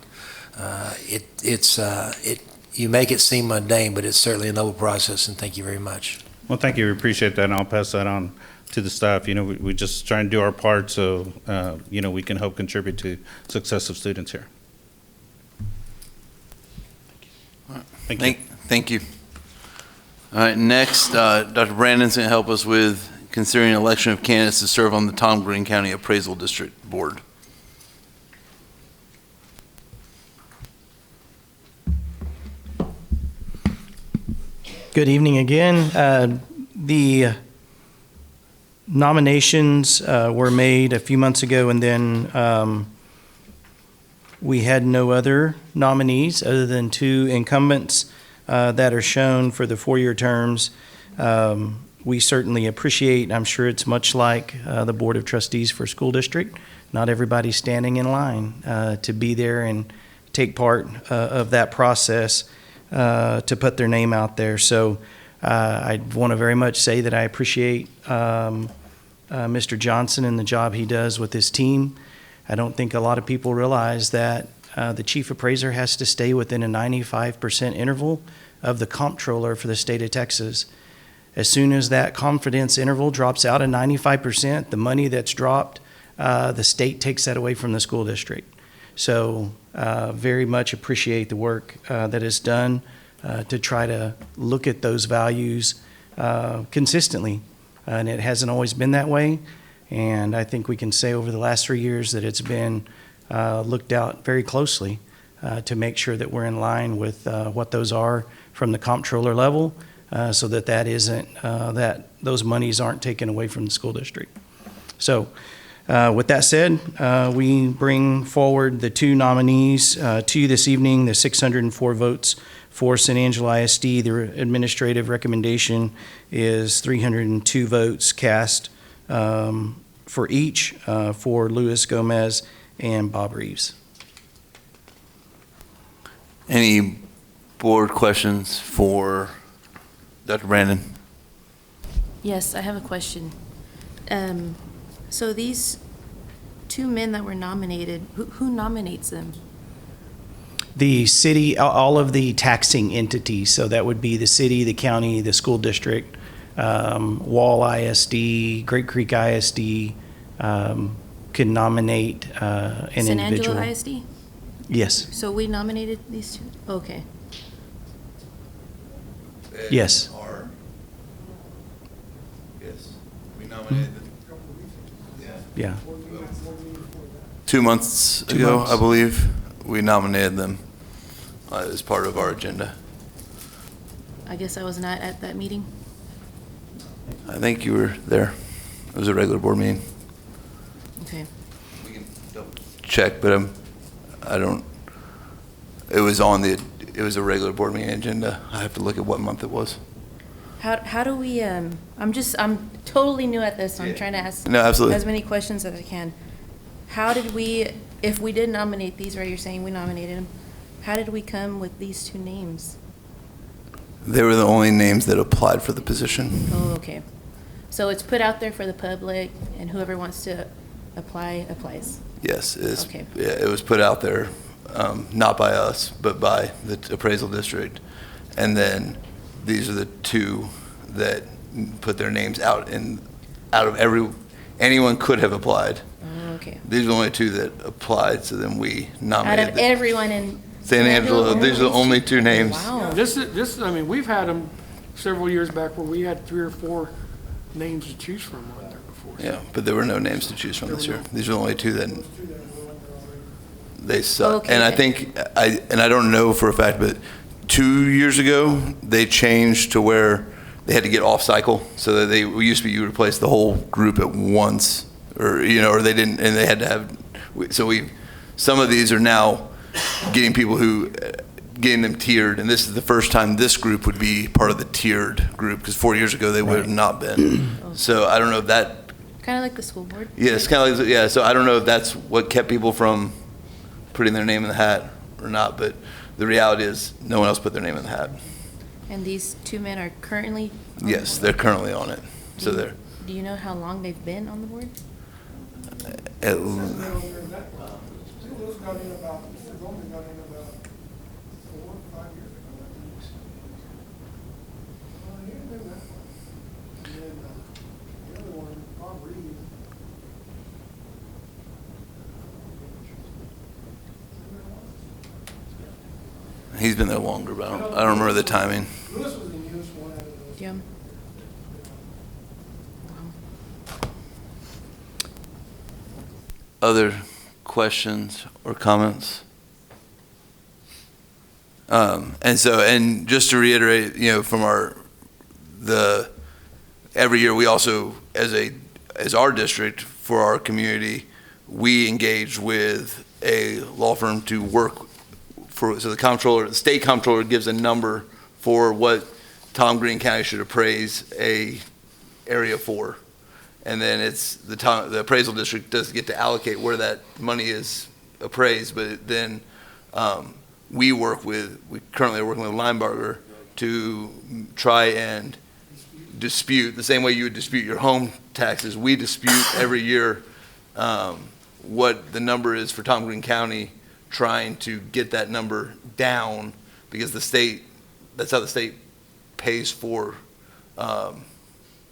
You make it seem mundane, but it's certainly a noble process, and thank you very much. Well, thank you. We appreciate that, and I'll pass that on to the staff. We just try and do our part so, we can help contribute to success of students here. All right. Thank you. Thank you. All right, next, Dr. Brandon's going to help us with considering an election of candidates to serve on the Tom Green County Appraisal District Board. Good evening again. The nominations were made a few months ago, and then we had no other nominees other than two incumbents that are shown for the 4-year terms. We certainly appreciate, I'm sure it's much like the Board of Trustees for School District, not everybody's standing in line to be there and take part of that process. To put their name out there. So I want to very much say that I appreciate Mr. Johnson and the job he does with his team. I don't think a lot of people realize that the chief appraiser has to stay within a 95% interval of the comptroller for the state of Texas. As soon as that confidence interval drops out of 95%, the money that's dropped, the state takes that away from the school district. So very much appreciate the work that is done to try to look at those values consistently. And it hasn't always been that way. And I think we can say over the last 3 years that it's been looked out very closely to make sure that we're in line with what those are from the comptroller level, so that isn't, that those monies aren't taken away from the school district. So with that said, we bring forward the two nominees to you this evening, the 604 votes for San Angelo ISD. The administrative recommendation is 302 votes cast for each for Luis Gomez and Bob Reeves. Any board questions for Dr. Brandon? Yes, I have a question. So these two men that were nominated, who nominates them? The city, all of the taxing entities, so that would be the city, the county, the school district, Wall ISD, Great Creek ISD, can nominate an San individual. Angelo ISD? Yes. So we nominated these two? Okay. Yes. Yes, we nominated them. Yeah. 2 months ago, I believe, we nominated them as part of our agenda. I guess I was not at that meeting. I think you were there. It was a regular board meeting. Okay. check, but I don't, it was a regular board meeting agenda. I have to look at what month it was. How do we, I'm totally new at this, so I'm trying to ask No, absolutely. as many questions as I can. How did we, if we did nominate these, right, you're saying we nominated them, how did we come with these two names? They were the only names that applied for the position. Oh, okay. So it's put out there for the public, and whoever wants to apply, applies? Yes, Okay. yeah, it was put out there, not by us, but by the appraisal district. And then these are the two that put their names out, and out of anyone could have applied. Oh, okay. These are the only two that applied, so then we Out nominated. of everyone in San Angelo, these are the only two names. Wow. This, I mean, we've had them several years back where we had 3 or 4 names to choose from on there before. Yeah, but there were no names to choose from this year. These are the only two that they suck. Okay, And I okay. think, I don't know for a fact, but 2 years ago, they changed to where they had to get off cycle, so that we used to be, you replace the whole group at once, or they didn't, and they had to have, some of these are now getting people getting them tiered, and this is the first time this group would be part of the tiered group, because 4 years ago, they would have not been. So I don't know if that, Kind of like the school board? yeah, it's kind of like, yeah, so I don't know if that's what kept people from putting their name in the hat or not, but the reality is, no one else put their name in the hat. And these two men are currently? on the Yes, board? they're currently on it, so they're, Do you know how long they've been on the board? he's been there longer, but I don't remember the timing. Yeah. Other questions or comments? And just to reiterate, from every year we also, as our district for our community, we engage with a law firm to work so the state comptroller gives a number for what Tom Green County should appraise a area for. And then it's the appraisal district does get to allocate where that money is appraised, but then we currently are working with Linebarger to try and dispute, the same way you would dispute your home taxes, we dispute every year what the number is for Tom Green County, trying to get that number down, because that's how the state pays for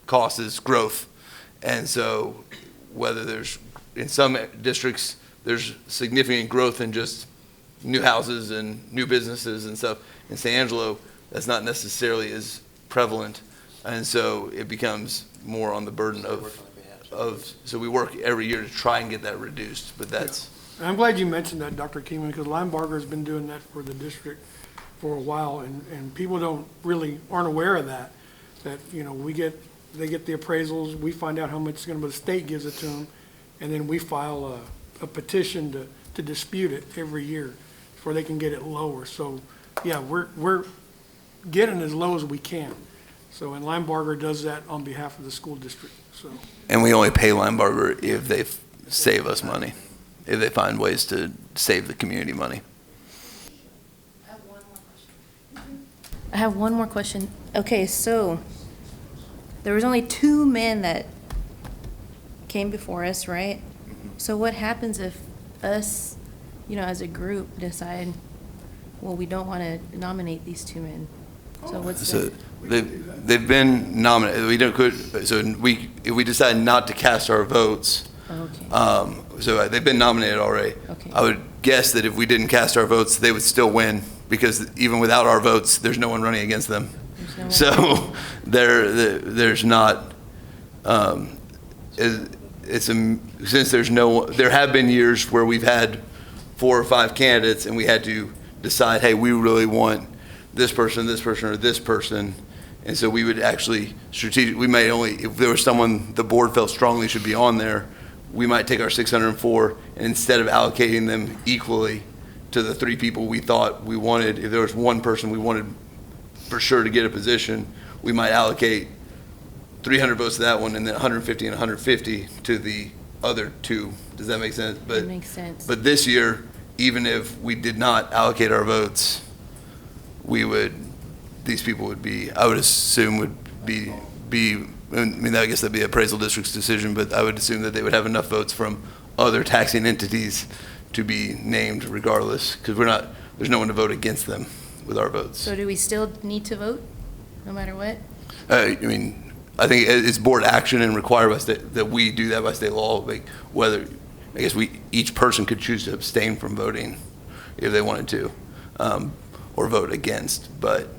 costs, is growth. And so in some districts, there's significant growth in just new houses and new businesses and stuff. In San Angelo, that's not necessarily as prevalent. And so it becomes more on the burden so we work every year to try and get that reduced, but that's. And I'm glad you mentioned that, Dr. Kingman, because Linebarger has been doing that for the district for a while, and people aren't aware of that they get the appraisals, we find out how much it's going to be, the state gives it to them, and then we file a petition to dispute it every year before they can get it lower. So, yeah, we're getting as low as we can. So, and Linebarger does that on behalf of the school district, so. And we only pay Linebarger if they save us money, if they find ways to save the community money. I have one more question. Okay, so there was only 2 men that came before us, right? So what happens if us, as a group decide, well, we don't want to nominate these 2 men? So what's they've been nominated. If we decide not to cast our votes, so they've been nominated already. Okay. I would guess that if we didn't cast our votes, they would still win, because even without our votes, there's no one running against them. So there's not. Since there have been years where we've had 4 or 5 candidates, and we had to decide, hey, we really want this person, or this person. And so we would actually we may only, if there was someone the board felt strongly should be on there, we might take our 604 and instead of allocating them equally to the 3 people we thought we wanted, if there was one person we wanted for sure to get a position, we might allocate 300 votes to that one and then 150 and 150 to the other 2. Does that make sense? It makes sense. But this year, even if we did not allocate our votes, these people would be, I would assume would be, I mean, I guess that'd be appraisal district's decision, but I would assume that they would have enough votes from other taxing entities to be named regardless, because there's no one to vote against them with our votes. So do we still need to vote, no matter what? I mean, I think it's board action and required by state, that we do that by state law. Like whether, I guess each person could choose to abstain from voting if they wanted to, or vote against. But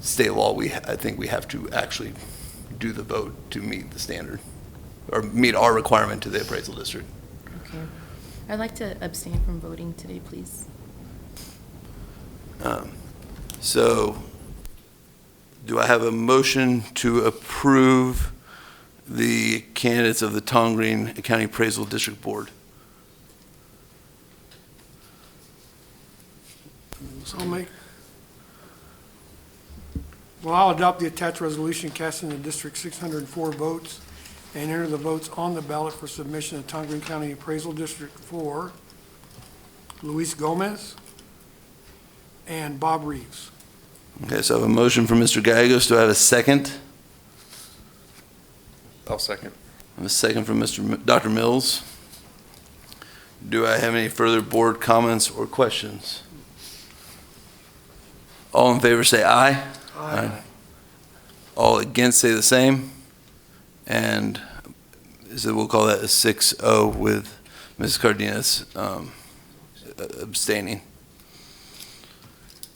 state law, I think we have to actually do the vote to meet the standard, or meet our requirement to the appraisal district. Okay. I'd like to abstain from voting today, please. So, do I have a motion to approve the candidates of the Tongreen County Appraisal District Board? So I'll make. Well, I'll adopt the attached resolution casting the district 604 votes and enter the votes on the ballot for submission to Tongreen County Appraisal District for Luis Gomez and Bob Reeves. Okay, so I have a motion from Mr. Gallegos. Do I have a second? I'll second. I have a second from Dr. Mills. Do I have any further board comments or questions? All in favor say aye. Aye. All against say the same. And so we'll call that a 6-0 with Ms. Cardenas abstaining.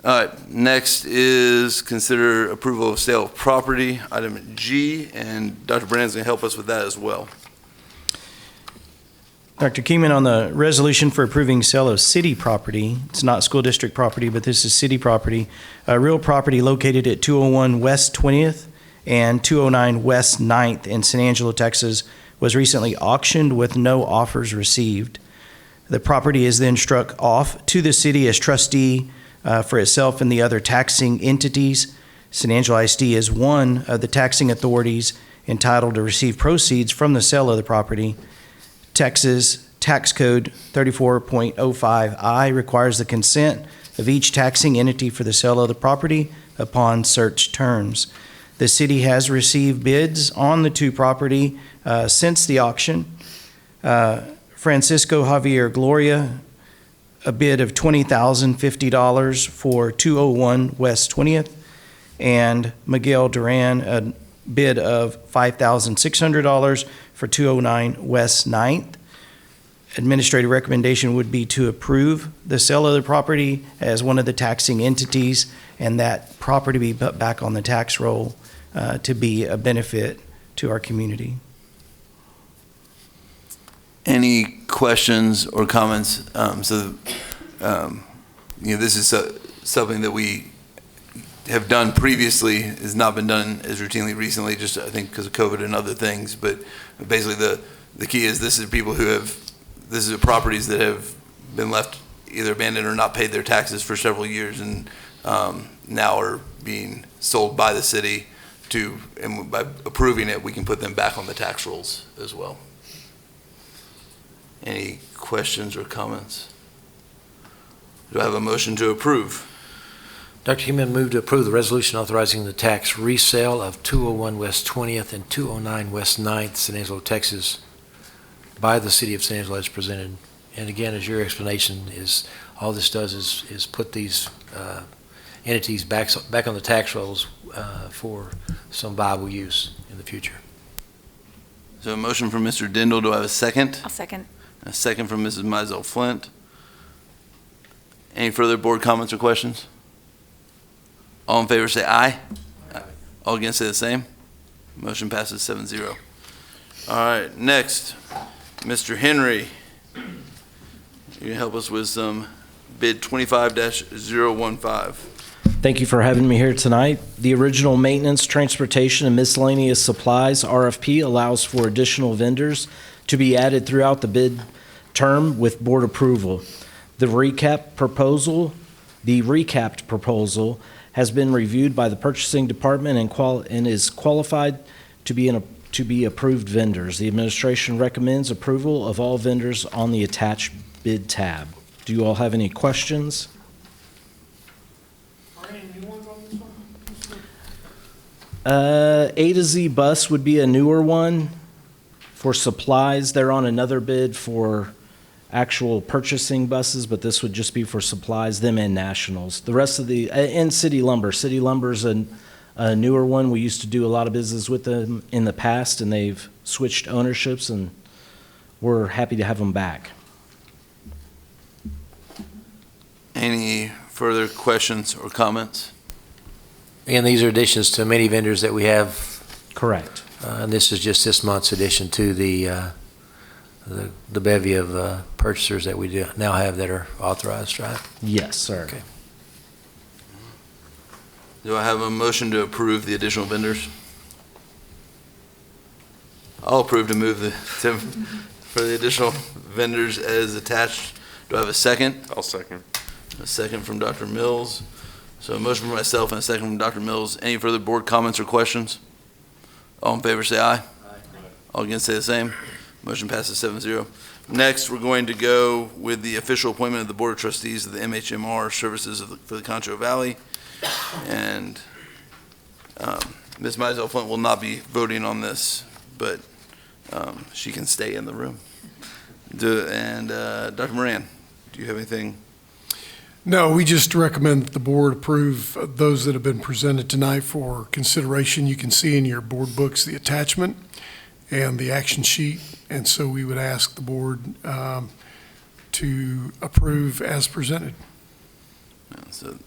All right, next is consider approval of sale of property, item G, and Dr. Brandon's going to help us with that as well. Dr. Keenan, on the resolution for approving sale of city property, it's not school district property, but this is city property, real property located at 201 West 20th and 209 West 9th in San Angelo, Texas, was recently auctioned with no offers received. The property is then struck off to the city as trustee for itself and the other taxing entities. San Angelo ISD is one of the taxing authorities entitled to receive proceeds from the sale of the property. Texas Tax Code 34.05I requires the consent of each taxing entity for the sale of the property upon such terms. The city has received bids on the 2 property since the auction. Francisco Javier Gloria, a bid of $20,050 for 201 West 20th, and Miguel Duran, a bid of $5,600 for 209 West 9th. Administrative recommendation would be to approve the sale of the property as one of the taxing entities, and that property be put back on the tax roll to be a benefit to our community. Any questions or comments? This is something that we have done previously, has not been done as routinely recently, just I think because of COVID and other things. But basically, the key is this is properties that have been left either abandoned or not paid their taxes for several years, and now are being sold by the city and by approving it, we can put them back on the tax rolls as well. Any questions or comments? Do I have a motion to approve? Dr. Keenan, move to approve the resolution authorizing the tax resale of 201 West 20th and 209 West 9th, San Angelo, Texas, by the city of San Angelo as presented. And again, as your explanation is, all this does is put these entities back on the tax rolls for some viable use in the future. So a motion from Mr. Dindal. Do I have a second? I'll second. A second from Mrs. Mizell Flint. Any further board comments or questions? All in favor say aye. Aye. All against say the same. Motion passes 7-0. All right, next, Mr. Henry. You can help us with some bid 25-015. Thank you for having me here tonight. The original maintenance, transportation, and miscellaneous supplies RFP allows for additional vendors to be added throughout the bid term with board approval. The recapped proposal has been reviewed by the purchasing department and is qualified to be approved vendors. The administration recommends approval of all vendors on the attached bid tab. Do you all have any questions? A to Z Bus would be a newer one. For supplies, they're on another bid for actual purchasing buses, but this would just be for supplies, them and nationals. The rest of the, and City Lumber. City Lumber's a newer one. We used to do a lot of business with them in the past, and they've switched ownerships, and we're happy to have them back. Any further questions or comments? And these are additions to many vendors that we have. Correct. And this is just this month's addition to the bevy of purchasers that we do now have that are authorized, right? Yes, sir. Okay. Do I have a motion to approve the additional vendors? I'll approve to move for the additional vendors as attached. Do I have a second? I'll second. A second from Dr. Mills. So a motion from myself and a second from Dr. Mills. Any further board comments or questions? All in favor say aye. Aye. All against say the same. Motion passes 7-0. Next, we're going to go with the official appointment of the Board of Trustees of the MHMR Services for the Concho Valley. And Ms. Mizell Flint will not be voting on this, but she can stay in the room. Dr. Moran, do you have anything? No, we just recommend that the board approve those that have been presented tonight for consideration. You can see in your board books the attachment and the action sheet, and so we would ask the board to approve as presented. So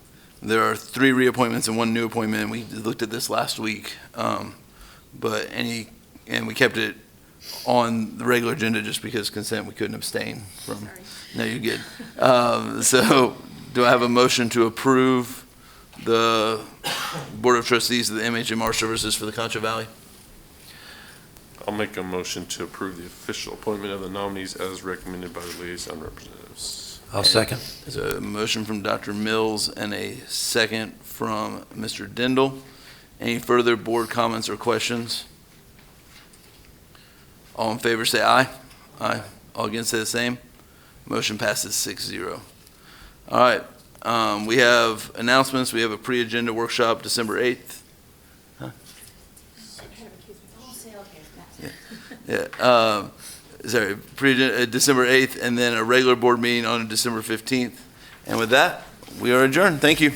there are 3 reappointments and 1 new appointment. We looked at this last week, and we kept it on the regular agenda just because consent we couldn't abstain from. Sorry. No, you're good. So do I have a motion to approve the Board of Trustees of the MHMR Services for the Concho Valley? I'll make a motion to approve the official appointment of the nominees as recommended by the liaison representatives. I'll second. There's a motion from Dr. Mills and a second from Mr. Dindal. Any further board comments or questions? All in favor say aye. Aye. All against say the same. Motion passes 6-0. All right. We have announcements. We have a pre-agenda workshop December 8th. Yeah. Sorry, December 8th, and then a regular board meeting on December 15th. And with that, we are adjourned. Thank you.